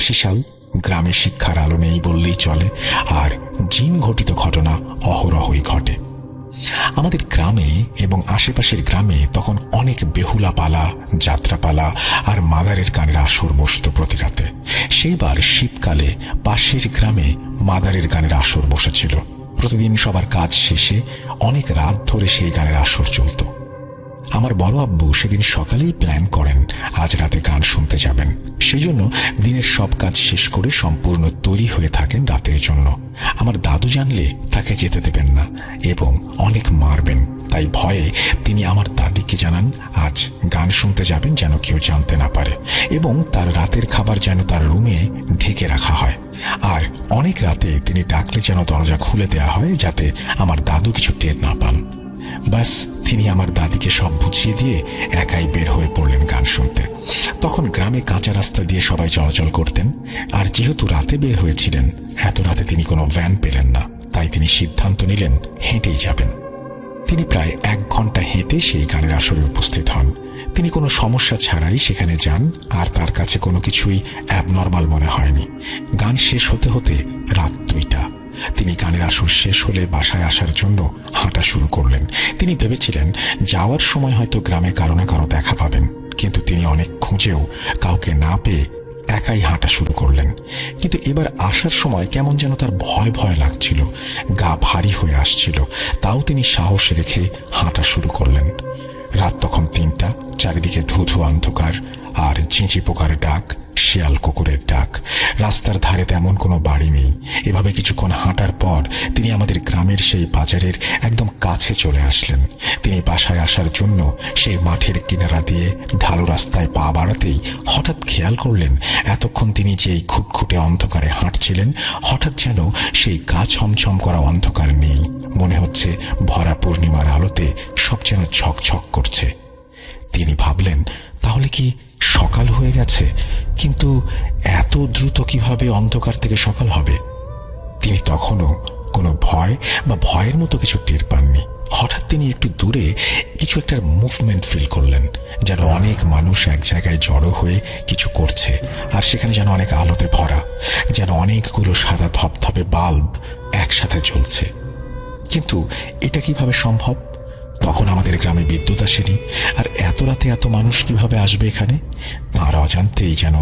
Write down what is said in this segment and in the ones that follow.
1982 সাল। গ্রামে শিক্ষার আলো নেই বললেই চলে, আর জিন ঘটিত ঘটনা অহরহই ঘটে। আমাদের গ্রামে এবং আশেপাশের গ্রামে তখন অনেক বেহুলা পালা, যাত্রাপালা আর মাদারের গানের আসর বসত প্রতি রাতে। সেইবার শীতকালে পাশের গ্রামে মাদারের গানের আসর বসেছিল। প্রতিদিন সবার কাজ শেষে অনেক রাত ধরে সেই গানের আসর চলত। আমার বড় আব্বু সেদিন সকালেই প্ল্যান করেন আজ রাতে গান শুনতে যাবেন। সেই জন্য দিনের সব কাজ শেষ করে সম্পূর্ণ তৈরি হয়ে থাকেন রাতের জন্য। আমার দাদু জানলে তাকে যেতে দেবেন না এবং অনেক মারবেন, তাই ভয়ে তিনি আমার দাদিকে জানান আজ গান শুনতে যাবেন যেন কেউ জানতে না পারে, এবং তার রাতের খাবার যেন তার রুমে ঢেকে রাখা হয়। আর অনেক রাতে তিনি ডাকলে যেন দরজা খুলে দেওয়া হয় যাতে আমার দাদু কিছু টের না পান। ব্যাস, তিনি আমার দাদিকে সব বুঝিয়ে দিয়ে একাই বের হয়ে পড়লেন গান শুনতে। তখন গ্রামে কাঁচা রাস্তা দিয়ে সবাই চলাচল করতেন, আর যেহেতু রাতে বের হয়েছিলেন, এত রাতে তিনি কোনো ভ্যান পেলেন না, তাই তিনি সিদ্ধান্ত নিলেন হেঁটেই যাবেন। তিনি প্রায় 1 ঘন্টা হেঁটে সেই গানের আসরে উপস্থিত হন। তিনি কোনো সমস্যা ছাড়াই সেখানে যান, আর তার কাছে কোনো কিছুই অ্যাবনর্মাল মনে হয়নি। গান শেষ হতে হতে রাত 2টা। তিনি গানের আসর শেষ হলে বাসায় আসার জন্য হাঁটা শুরু করলেন। তিনি ভেবেছিলেন যাওয়ার সময় হয়তো গ্রামে কারো না কারো দেখা পাবেন, কিন্তু তিনি অনেক খুঁজেও কাউকে না পেয়ে একাই হাঁটা শুরু করলেন। কিন্তু এবার আসার সময় কেমন যেন তার ভয় ভয় লাগছিল, গা ভারী হয়ে আসছিল। তাও তিনি সাহস রেখে হাঁটা শুরু করলেন। রাত তখন 3টা, চারিদিকে ধুধু অন্ধকার, আর ঝিঁঝি পোকার ডাক, শিয়াল কুকুরের ডাক। রাস্তার ধারে তেমন কোনো বাড়ি নেই। এভাবে কিছুক্ষণ হাঁটার পর তিনি আমাদের গ্রামের সেই বাজারের একদম কাছে চলে আসলেন। তিনি বাসায় আসার জন্য সেই মাঠের কিনারা দিয়ে ঢালু রাস্তায় পা বাড়াতেই হঠাৎ খেয়াল করলেন এতক্ষণ তিনি যেই খুটখুটে অন্ধকারে হাঁটছিলেন, হঠাৎ যেন সেই গা ছমছম করা অন্ধকার নেই। মনে হচ্ছে ভরা পূর্ণিমার আলোতে সব যেন ঝকঝক করছে। তিনি ভাবলেন তাহলে কি সকাল হয়ে গেছে? কিন্তু এত দ্রুত কিভাবে অন্ধকার থেকে সকাল হবে? তিনি তখনও কোনো ভয় বা ভয়ের মতো কিছু টের পাননি। হঠাৎ তিনি একটু দূরে কিছু একটা মুভমেন্ট ফিল করলেন, যেন অনেক মানুষ এক জায়গায় জড়ো হয়ে কিছু করছে, আর সেখানে যেন অনেক আলোতে ভরা, যেন অনেকগুলো সাদা ধপধপে বাল্ব একসাথে জ্বলছে। কিন্তু এটা কিভাবে সম্ভব? তখন আমাদের গ্রামে বিদ্যুৎ আসেনি, আর এত রাতে এত মানুষ কিভাবে আসবে এখানে? তার অজান্তেই যেন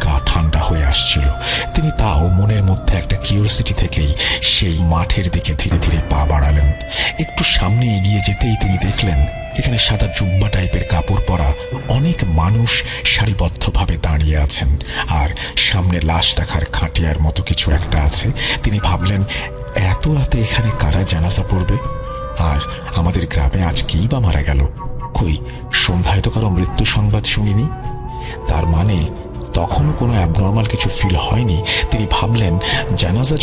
গা ঠান্ডা হয়ে আসছিল। তিনি তাও মনের মধ্যে একটা কিউরিওসিটি থেকেই সেই মাঠের দিকে ধীরে ধীরে পা বাড়ালেন। একটু সামনে এগিয়ে যেতেই তিনি দেখলেন এখানে সাদা জুব্বা টাইপের কাপড় পরা অনেক মানুষ সারিবদ্ধভাবে দাঁড়িয়ে আছেন, আর সামনে লাশ রাখার খাটিয়ার মতো কিছু একটা আছে। তিনি ভাবলেন এত রাতে এখানে কারা জানাজা পড়বে? আর আমাদের গ্রামে আজ কেই বা মারা গেল? কই, সন্ধ্যায় তো কারো মৃত্যু সংবাদ শুনিনি। তার মানে তখনও কোনো অ্যাবনর্মাল কিছু ফিল হয়নি। তিনি ভাবলেন জানাজা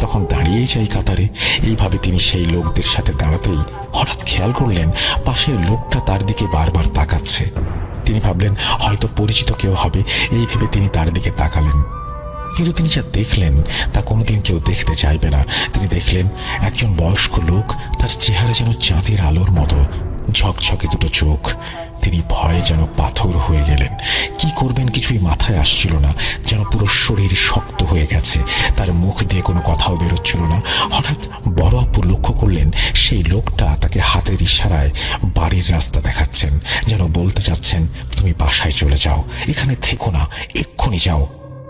তখন দাঁড়িয়েই যাই কাতারে। এইভাবে তিনি সেই লোকদের সাথে দাঁড়াতেই হঠাৎ খেয়াল করলেন পাশের লোকটা তার দিকে বারবার তাকাচ্ছে। তিনি ভাবলেন হয়তো পরিচিত কেউ হবে, এই ভেবে তিনি তার দিকে তাকালেন। কিন্তু তিনি যা দেখলেন তা কোনোদিন কেউ দেখতে চাইবে না। তিনি দেখলেন একজন বয়স্ক লোক, তার চেহারা যেন চাঁদের আলোর মতো, ঝকঝকে দুটো চোখ। তিনি ভয়ে যেন পাথর হয়ে গেলেন। কি করবেন কিছুই মাথায় আসছিল না, যেন পুরো শরীর শক্ত হয়ে গেছে। তার মুখ দিয়ে কোনো কথাও বেরোচ্ছিল না। হঠাৎ বড় আব্বু লক্ষ্য করলেন সেই লোকটা তাকে হাতের ইশারায় বাড়ির রাস্তা দেখাচ্ছেন, যেন বলতে চাচ্ছেন তুমি বাসায় চলে যাও, এখানে থেকো না, এক্ষুনি যাও।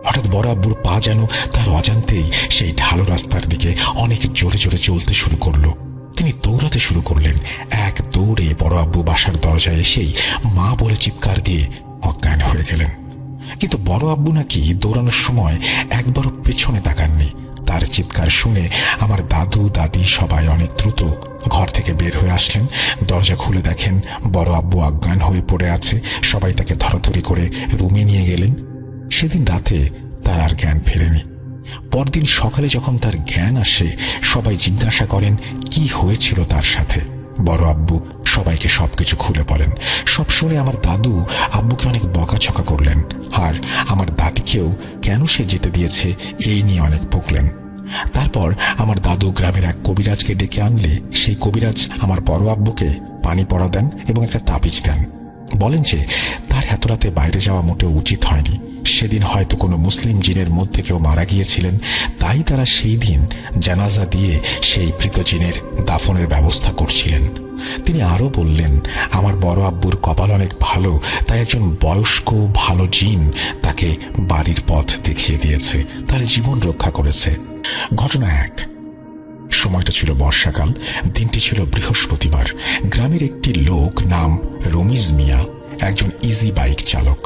হঠাৎ বড় আব্বুর পা যেন তার অজান্তেই সেই ঢালু রাস্তার দিকে অনেক জোরে জোরে চলতে শুরু করলো। তিনি দৌড়াতে শুরু করলেন। এক দৌড়ে বড় আব্বু বাসার দরজায় এসেই মা বলে চিৎকার দিয়ে অজ্ঞান হয়ে গেলেন। কিন্তু বড় আব্বু নাকি দৌড়ানোর সময় একবারও পেছনে তাকাননি। তার চিৎকার শুনে আমার দাদু দাদি সবাই অনেক দ্রুত ঘর থেকে বের হয়ে আসলেন। দরজা খুলে দেখেন বড় আব্বু অজ্ঞান হয়ে পড়ে আছে। সবাই তাকে ধরাধরি করে রুমে নিয়ে গেলেন। সেদিন রাতে তার আর জ্ঞান ফেরেনি। পরদিন সকালে যখন তার জ্ঞান আসে, সবাই জিজ্ঞাসা করেন কি হয়েছিল তার সাথে। বড় আব্বু সবাইকে সবকিছু খুলে বলেন। সব শুনে আমার দাদু আব্বুকে অনেক বকাঝকা করলেন, আর আমার দাদিকেও কেন সে যেতে দিয়েছে এই নিয়ে অনেক বকলেন। তারপর আমার দাদু গ্রামের এক কবিরাজকে ডেকে আনলে সেই কবিরাজ আমার বড় আব্বুকে পানি পড়া দেন এবং একটা তাবিজ দেন। বলেন যে তার এত রাতে বাইরে যাওয়া মোটেও উচিত হয়নি, সেদিন হয়তো কোনো মুসলিম জিনের মধ্যে কেউ মারা গিয়েছিলেন, তাই তারা সেই দিন জানাজা দিয়ে সেই মৃত জিনের দাফনের ব্যবস্থা করছিলেন। তিনি আরও বললেন, আমার বড় আব্বুর কপাল অনেক ভালো, তাই একজন বয়স্ক ভালো জিন তাকে বাড়ির পথ দেখিয়ে দিয়েছে, তার জীবন রক্ষা করেছে। ঘটনা 1। সময়টা ছিল বর্ষাকাল, দিনটি ছিল বৃহস্পতিবার। গ্রামের একটি লোক নাম রমিজ মিয়া একজন ইজি বাইক চালক।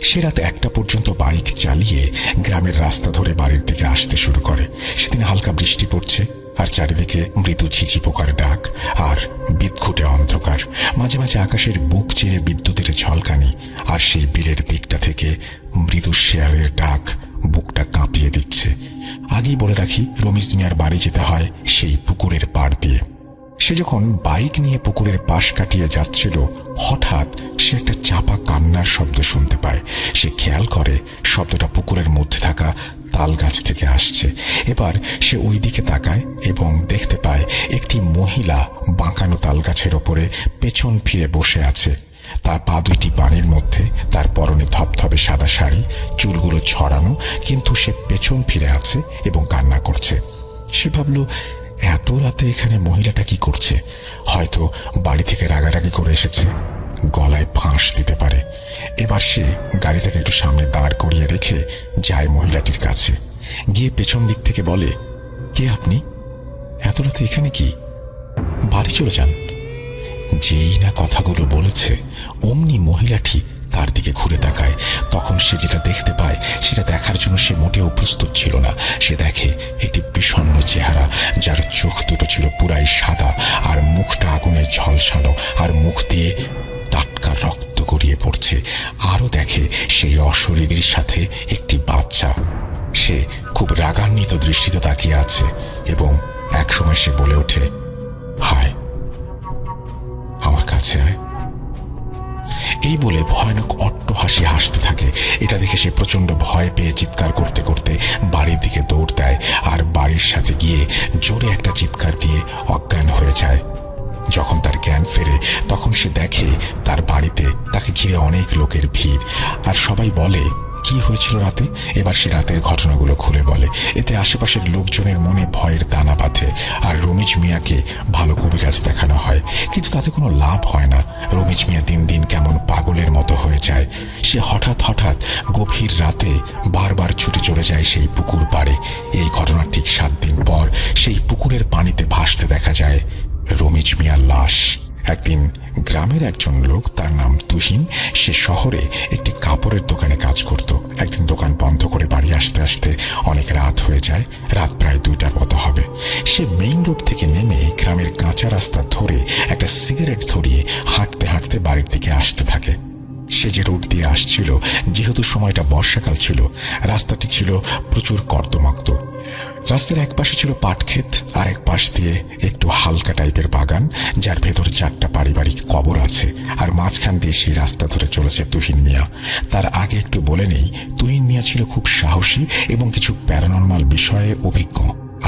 সে রাত 1টা পর্যন্ত বাইক চালিয়ে গ্রামের রাস্তা ধরে বাড়ির দিকে আসতে শুরু করে। সেদিন হালকা বৃষ্টি পড়ছে, আর চারিদিকে মৃদু ঝিঝি পোকার ডাক আর বিদঘুটে অন্ধকার। মাঝে মাঝে আকাশের বুক চিরে বিদ্যুতের ঝলকানি, আর সেই বিলের দিকটা থেকে মৃদু শেয়ালের ডাক বুকটা কাঁপিয়ে দিচ্ছে। আগেই বলে রাখি, রমিজ মিয়ার বাড়ি যেতে হয় সেই পুকুরের পাড় দিয়ে। সে যখন বাইক নিয়ে পুকুরের পাশ কাটিয়ে যাচ্ছিল, হঠাৎ সে একটা চাপা কান্নার শব্দ শুনতে পায়। সে খেয়াল করে শব্দটা পুকুরের মধ্যে থাকা তাল গাছ থেকে আসছে। এবার সে ওই দিকে তাকায় এবং দেখতে পায় একটি মহিলা বাঁকানো তাল গাছের ওপরে পেছন ফিরে বসে আছে। তার পা দুইটি পানির মধ্যে, তার পরনে ধপধপে সাদা শাড়ি, চুলগুলো ছড়ানো, কিন্তু সে পেছন ফিরে আছে এবং কান্না করছে। সে ভাবল, এত রাতে এখানে মহিলাটা কি করছে? হয়তো বাড়ি থেকে রাগারাগি করে এসেছে, গলায় ফাঁস দিতে পারে। এবার সে গাড়িটাকে একটু সামনে দাঁড় করিয়ে রেখে যায় মহিলাটির কাছে, গিয়ে পেছন দিক থেকে বলে, কে আপনি? এত রাতে এখানে কি? বাড়ি চলে যান। যেই না কথাগুলো বলেছে, অমনি মহিলাটি তার দিকে ঘুরে তাকায়। তখন সে যেটা দেখতে পায়, সেটা দেখার জন্য সে মোটেও প্রস্তুত ছিল না। সে দেখে একটি বিষণ্ণ চেহারা, যার চোখ দুটো ছিল পুরাই সাদা, আর মুখটা আগুনে ঝলসানো, আর মুখ দিয়ে টাটকা রক্ত গড়িয়ে পড়ছে। আরও দেখে সেই অশরীরীর সাথে একটি বাচ্চা। সে খুব রাগান্বিত দৃষ্টিতে তাকিয়ে আছে এবং একসময় সে বলে ওঠে, হায়, আমার কাছে আয়। এই বলে ভয়ানক অট্টহাসি হাসতে থাকে। এটা দেখে সে প্রচন্ড ভয় পেয়ে চিৎকার করতে করতে বাড়ির দিকে দৌড় দেয়, আর বাড়ির সাথে গিয়ে জোরে একটা চিৎকার দিয়ে অজ্ঞান হয়ে যায়। যখন তার জ্ঞান ফেরে, তখন সে দেখে তার বাড়িতে তাকে ঘিরে অনেক লোকের ভিড়, আর সবাই বলে, কি হয়েছিল রাতে? এবার সে রাতের ঘটনাগুলো খুলে বলে। এতে আশেপাশের লোকজনের মনে ভয়ের দানা বাঁধে, আর রমিজ মিয়াকে ভালো কবিরাজ দেখানো হয়, কিন্তু তাতে কোনো লাভ হয় না। রমিজ মিয়া দিন দিন কেমন পাগলের মতো হয়ে যায়। সে হঠাৎ হঠাৎ গভীর রাতে বারবার ছুটে চলে যায় সেই পুকুর পাড়ে। এই ঘটনার ঠিক 7 দিন পর সেই পুকুরের পানিতে ভাসতে দেখা যায় রমিজ মিয়ার লাশ। একদিন গ্রামের একজন লোক, তার নাম তুহিন, সে শহরে একটি কাপড়ের দোকানে কাজ করত। একদিন দোকান বন্ধ করে বাড়ি আসতে আসতে অনেক রাত হয়ে যায়। রাত প্রায় 2টার মতো হবে। সে মেইন রোড থেকে নেমে গ্রামের কাঁচা রাস্তা ধরে একটা সিগারেট ধরিয়ে হাঁটতে হাঁটতে বাড়ির দিকে আসতে থাকে। সে যে রোড দিয়ে আসছিল, যেহেতু সময়টা বর্ষাকাল ছিল, রাস্তাটি ছিল প্রচুর কর্দমাক্ত। রাস্তার এক পাশে ছিল পাট ক্ষেত, আর এক পাশ দিয়ে একটু হালকা টাইপের বাগান, যার ভেতর 4টা পারিবারিক কবর আছে। আর মাঝখান দিয়ে সেই রাস্তা ধরে চলেছে তুহিন মিয়া। তার আগে একটু বলে নেই, তুহিন মিয়া ছিল খুব সাহসী এবং কিছু প্যারানর্মাল বিষয়ে অভিজ্ঞ।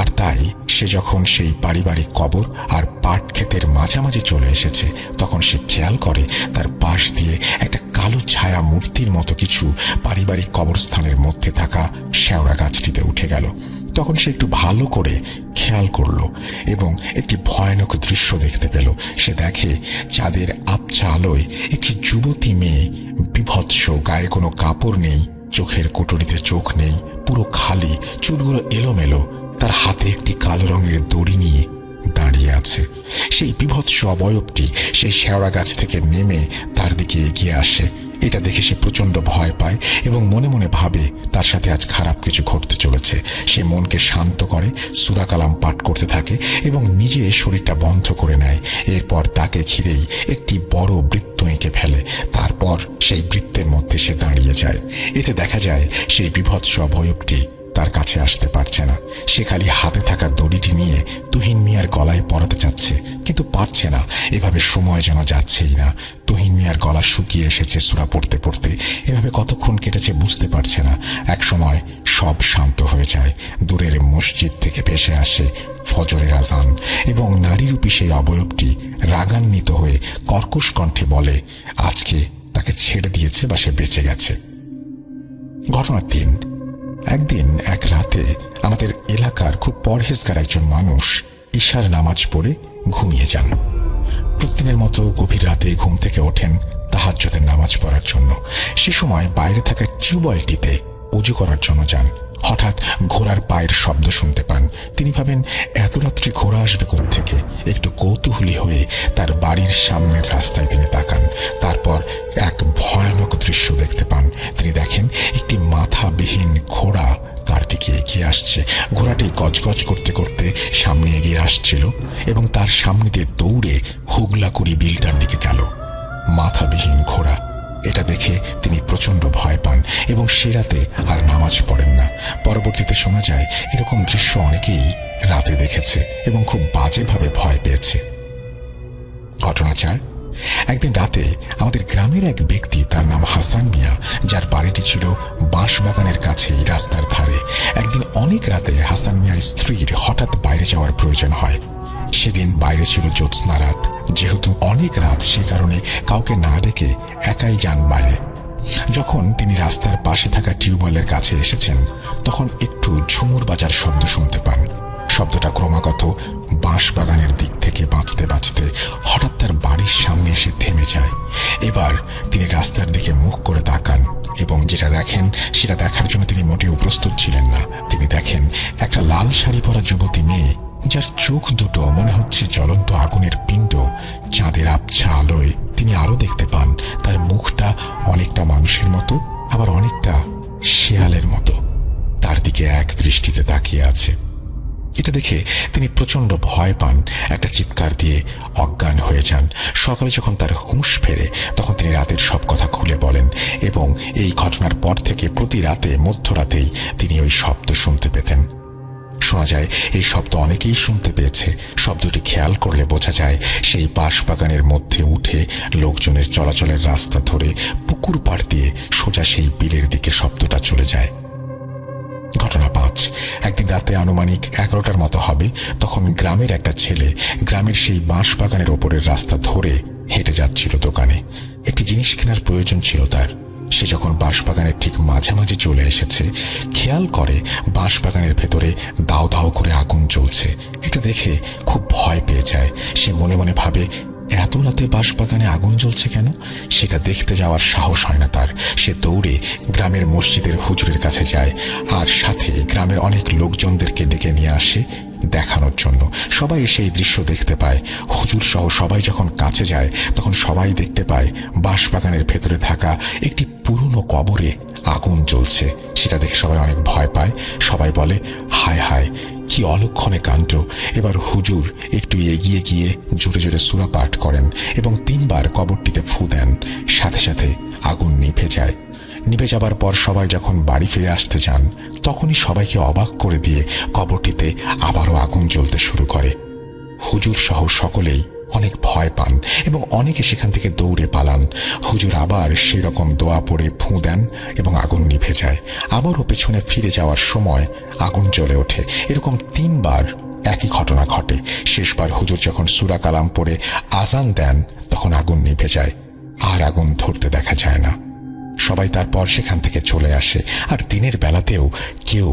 আর তাই সে যখন সেই পারিবারিক কবর আর পাট ক্ষেতের মাঝামাঝি চলে এসেছে, তখন সে খেয়াল করে তার পাশ দিয়ে একটা কালো ছায়া মূর্তির মতো কিছু পারিবারিক কবরস্থানের মধ্যে থাকা শেওড়া গাছটিতে উঠে গেল। তখন সে একটু ভালো করে খেয়াল করলো এবং একটি ভয়ানক দৃশ্য দেখতে পেল। সে দেখে চাঁদের আবছা আলোয় একটি যুবতী মেয়ে, বিভৎস, গায়ে কোনো কাপড় নেই, চোখের কোটরিতে চোখ নেই, পুরো খালি, চুলগুলো এলোমেলো, তার হাতে একটি কালো রঙের দড়ি নিয়ে দাঁড়িয়ে আছে। সেই বিভৎস অবয়বটি সেই শেওড়া গাছ থেকে নেমে তার দিকে এগিয়ে আসে। এটা দেখে সে প্রচন্ড ভয় পায় এবং মনে মনে ভাবে তার সাথে আজ খারাপ কিছু ঘটতে চলেছে। সে মনকে শান্ত করে, সূরা কালাম পাঠ করতে থাকে এবং নিজে শরীরটা বন্ধ করে নেয়। এরপর তাকে ঘিরেই একটি বড় বৃত্ত এঁকে ফেলে। তারপর সেই বৃত্তের মধ্যে সে দাঁড়িয়ে যায়। এতে দেখা যায় সেই বিভৎস অবয়বটি তার কাছে আসতে পারছে না। সে খালি হাতে থাকা দড়িটি নিয়ে তুহিন মিয়ার গলায় পরাতে চাচ্ছে, কিন্তু পারছে না। এভাবে সময় যেন যাচ্ছেই না। তুহিন মিয়ার গলা শুকিয়ে এসেছে সূরা পড়তে পড়তে। এভাবে কতক্ষণ কেটেছে বুঝতে পারছে না। এক সময় সব শান্ত হয়ে যায়। দূরের মসজিদ থেকে ভেসে আসে ফজরের আজান এবং নারীরূপী সেই অবয়বটি রাগান্বিত হয়ে কর্কশ কণ্ঠে বলে, আজকে তাকে ছেড়ে দিয়েছে বা সে বেঁচে গেছে। ঘটনা 3। একদিন এক রাতে আমাদের এলাকার খুব পরহেজগার একজন মানুষ ঈশার নামাজ পড়ে ঘুমিয়ে যান। প্রতিদিনের মতো গভীর রাতে ঘুম থেকে ওঠেন তাহাজ্জুদের নামাজ পড়ার জন্য। সে সময় বাইরে থাকা টিউবওয়েলটিতে উজু করার জন্য যান। হঠাৎ ঘোড়ার পায়ের শব্দ শুনতে পান। তিনি ভাবেন এত রাত্রে ঘোড়া আসবে কোত্থেকে। একটু কৌতূহলী হয়ে তার বাড়ির সামনের রাস্তায় তিনি তাকান। তারপর এক ভয়ানক দৃশ্য দেখতে পান। তিনি দেখেন একটি মাথাবিহীন ঘোড়া তার দিকে এগিয়ে আসছে। ঘোড়াটি গজগজ করতে করতে সামনে এগিয়ে আসছিল এবং তার সামনে দিয়ে দৌড়ে হুগলাকুড়ি বিলটার দিকে গেল। মাথাবিহীন ঘোড়া, এটা দেখে তিনি প্রচন্ড ভয় পান এবং সে রাতে আর নামাজ পড়েন না। পরবর্তীতে শোনা যায় এরকম দৃশ্য অনেকেই রাতে দেখেছে এবং খুব বাজেভাবে ভয় পেয়েছে। ঘটনা 4। একদিন রাতে আমাদের গ্রামের এক ব্যক্তি, তার নাম হাসান মিয়া, যার বাড়িটি ছিল বাঁশবাগানের কাছেই রাস্তার ধারে। একদিন অনেক রাতে হাসান মিয়ার স্ত্রীর হঠাৎ বাইরে যাওয়ার প্রয়োজন হয়। সেদিন বাইরে ছিল জ্যোৎস্না রাত। যেহেতু অনেক রাত, সে কারণে কাউকে না ডেকে একাই যান বাইরে। যখন তিনি রাস্তার পাশে থাকা টিউবওয়েলের কাছে এসেছেন, তখন একটু ঝুমুর বাজার শব্দ শুনতে পান। শব্দটা ক্রমাগত বাঁশবাগানের দিক থেকে বাঁচতে বাঁচতে হঠাৎ তার বাড়ির সামনে এসে থেমে যায়। এবার তিনি রাস্তার দিকে মুখ করে তাকান এবং যেটা দেখেন সেটা দেখার জন্য তিনি মোটেও প্রস্তুত ছিলেন না। তিনি দেখেন একটা লাল শাড়ি পরা যুবতী মেয়ে, যার চোখ দুটো মনে হচ্ছে জ্বলন্ত আগুনের পিণ্ড। চাঁদের আবছা আলোয় তিনি আরো দেখতে পান তার মুখটা অনেকটা মানুষের মতো, আবার অনেকটা শেয়ালের মতো তার দিকে এক দৃষ্টিতে তাকিয়ে আছে। এটা দেখে তিনি প্রচন্ড ভয় পান, একটা চিৎকার দিয়ে অজ্ঞান হয়ে যান। সকালে যখন তার হুঁশ ফেরে, তখন তিনি রাতের সব কথা খুলে বলেন এবং এই ঘটনার পর থেকে প্রতি রাতে মধ্যরাতেই তিনি ওই শব্দ শুনতে পেতেন। শোনা যায় এই শব্দ অনেকেই শুনতে পেয়েছে। শব্দটি খেয়াল করলে বোঝা যায় সেই বাঁশবাগানের মধ্যে উঠে লোকজনের চলাচলের রাস্তা ধরে পুকুর পাড় দিয়ে সোজা সেই বিলের দিকে শব্দটা চলে যায়। ঘটনা 5। একদিন রাতে আনুমানিক 11টার মতো হবে, তখন গ্রামের একটা ছেলে গ্রামের সেই বাঁশবাগানের ওপরের রাস্তা ধরে হেঁটে যাচ্ছিল দোকানে। একটি জিনিস কেনার প্রয়োজন ছিল তার। সে যখন বাঁশবাগানের ঠিক মাঝামাঝি চলে এসেছে, খেয়াল করে বাঁশবাগানের ভেতরে দাও দাও করে আগুন জ্বলছে। এটা দেখে খুব ভয় পেয়ে যায়। সে মনে মনে ভাবে, এত রাতে বাঁশবাগানে আগুন জ্বলছে কেন? সেটা দেখতে যাওয়ার সাহস হয় না তার। সে দৌড়ে গ্রামের মসজিদের হুজুরের কাছে যায় আর সাথে গ্রামের অনেক লোকজনদেরকে ডেকে নিয়ে আসে দেখানোর জন্য। সবাই এসে এই দৃশ্য দেখতে পায়। হুজুর সহ সবাই যখন কাছে যায়, তখন সবাই দেখতে পায় বাঁশবাগানের ভেতরে থাকা একটি পুরনো কবরে আগুন জ্বলছে। সেটা দেখে সবাই অনেক ভয় পায়। সবাই বলে, হায় হায়, কি অলক্ষণে কাণ্ড। এবার হুজুর একটু এগিয়ে গিয়ে জোরে জোরে সূরা পাঠ করেন এবং 3 বার কবরটিতে ফু দেন। সাথে সাথে আগুন নিভে যায়। নিভে যাবার পর সবাই যখন বাড়ি ফিরে আসতে যান, তখনই সবাইকে অবাক করে দিয়ে কবরটিতে আবারও আগুন জ্বলতে শুরু করে। হুজুর সহ সকলেই অনেক ভয় পান এবং অনেকে সেখান থেকে দৌড়ে পালান। হুজুর আবার সেরকম দোয়া পড়ে ফু দেন এবং আগুন নিভে যায়। আবারও পেছনে ফিরে যাওয়ার সময় আগুন জ্বলে ওঠে। এরকম 3 বার একই ঘটনা ঘটে। শেষবার হুজুর যখন সূরা কালাম পড়ে আযান দেন, তখন আগুন নিভে যায়, আর আগুন ধরতে দেখা যায় না। সবাই তারপর সেখান থেকে চলে আসে, আর দিনের বেলাতেও কেউ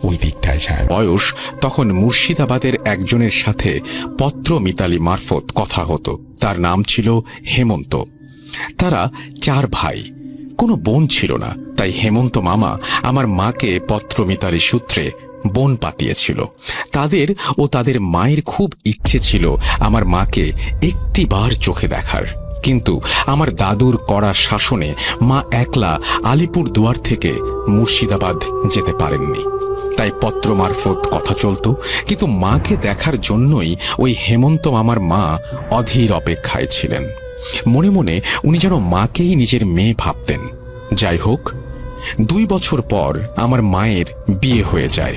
ওই দিকটায় যায়। বয়স তখন মুর্শিদাবাদের একজনের সাথে পত্র মিতালি মারফত কথা হতো। তার নাম ছিল হেমন্ত। তারা 4 ভাই, কোনো বোন ছিল না। তাই হেমন্ত মামা আমার মাকে পত্র মিতালি সূত্রে বোন পাতিয়েছিল। তাদের ও তাদের মায়ের খুব ইচ্ছে ছিল আমার মাকে একটিবার চোখে দেখার। কিন্তু আমার দাদুর কড়া শাসনে মা একলা আলিপুর দুয়ার থেকে মুর্শিদাবাদ যেতে পারেননি। তাই পত্র মারফত কথা চলত। কিন্তু মাকে দেখার জন্যই ওই হেমন্ত মামার মা অধীর অপেক্ষায় ছিলেন। মনে মনে উনি যেন মাকেই নিজের মেয়ে ভাবতেন। যাই হোক, 2 বছর পর আমার মায়ের বিয়ে হয়ে যায়।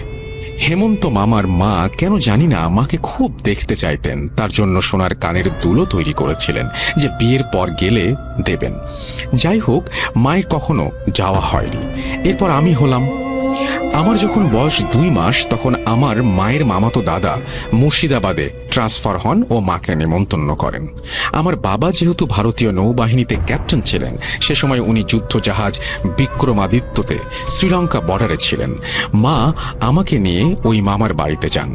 হেমন্ত মামার মা কেন জানি না মাকে খুব দেখতে চাইতেন। তার জন্য সোনার কানের দুলও তৈরি করেছিলেন যে বিয়ের পর গেলে দেবেন। যাই হোক, মায়ের কখনো যাওয়া হয়নি। এরপর আমি হলাম। আমার যখন বয়স 2 মাস তখন আমার মায়ের মামাতো দাদা মুর্শিদাবাদে ট্রান্সফার হন ও মাকে নিমন্ত্রণ করেন। আমার বাবা যেহেতু ভারতীয় নৌবাহিনীতে ক্যাপ্টেন ছিলেন, সে সময় উনি যুদ্ধজাহাজ বিক্রমাদিত্যতে শ্রীলঙ্কা বর্ডারে ছিলেন। মা আমাকে নিয়ে ওই মামার বাড়িতে যান।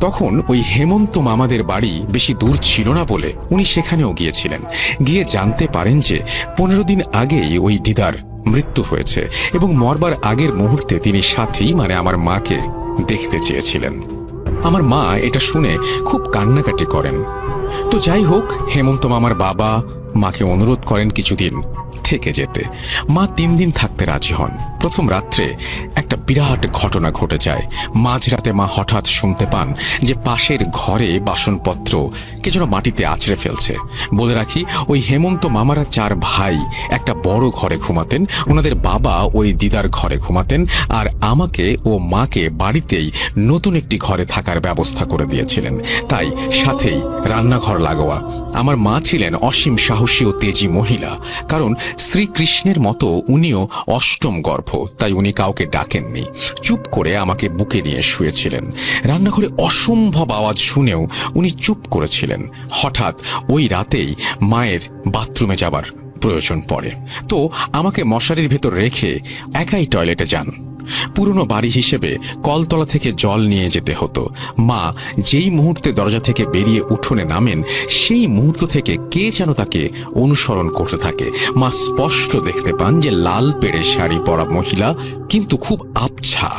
তখন ওই হেমন্ত মামাদের বাড়ি বেশি দূর ছিল না বলে উনি সেখানেও গিয়েছিলেন। গিয়ে জানতে পারেন যে 15 দিন আগেই ওই দিদার মৃত্যু হয়েছে এবং মরবার আগের মুহূর্তে তিনি সাথী মানে আমার মাকে দেখতে চেয়েছিলেন। আমার মা এটা শুনে খুব কান্নাকাটি করেন। তো যাই হোক, হেমন্ত মামার বাবা মাকে অনুরোধ করেন কিছুদিন থেকে যেতে। মা 3 দিন থাকতে রাজি হন। প্রথম রাত্রে একটা বিরাট ঘটনা ঘটে যায়। মাঝরাতে মা হঠাৎ শুনতে পান যে পাশের ঘরে বাসনপত্র কে যেন মাটিতে আছড়ে ফেলছে। বলে রাখি, ওই হেমন্ত মামারা 4 ভাই একটা বড় ঘরে ঘুমাতেন। ওনাদের বাবা ওই দিদার ঘরে ঘুমাতেন, আর আমাকে ও মাকে বাড়িতেই নতুন একটি ঘরে থাকার ব্যবস্থা করে দিয়েছিলেন। তাই সাথেই রান্নাঘর লাগোয়া। আমার মা ছিলেন অসীম সাহসী ও তেজি মহিলা, কারণ শ্রীকৃষ্ণের মতো উনিও অষ্টম গর্ভ, তাই উনি কাউকে ডাকেননি। চুপ করে আমাকে বুকে নিয়ে শুয়েছিলেন। রান্নাঘরে অসম্ভব আওয়াজ শুনেও উনি চুপ করেছিলেন। হঠাৎ ওই রাতেই মায়ের বাথরুমে যাবার প্রয়োজন পড়ে, তো আমাকে মশারির ভেতর রেখে একাই টয়লেটে যান। পুরনো বাড়ি হিসেবে কলতলা থেকে জল নিয়ে যেতে হতো। মা যেই মুহূর্তে দরজা থেকে বেরিয়ে উঠোনে নামেন, সেই মুহূর্ত থেকে কে যেন তাকে অনুসরণ করতে থাকে। মা স্পষ্ট দেখতে পান যে লাল পেড়ে শাড়ি পরা মহিলা, কিন্তু খুব আবছা।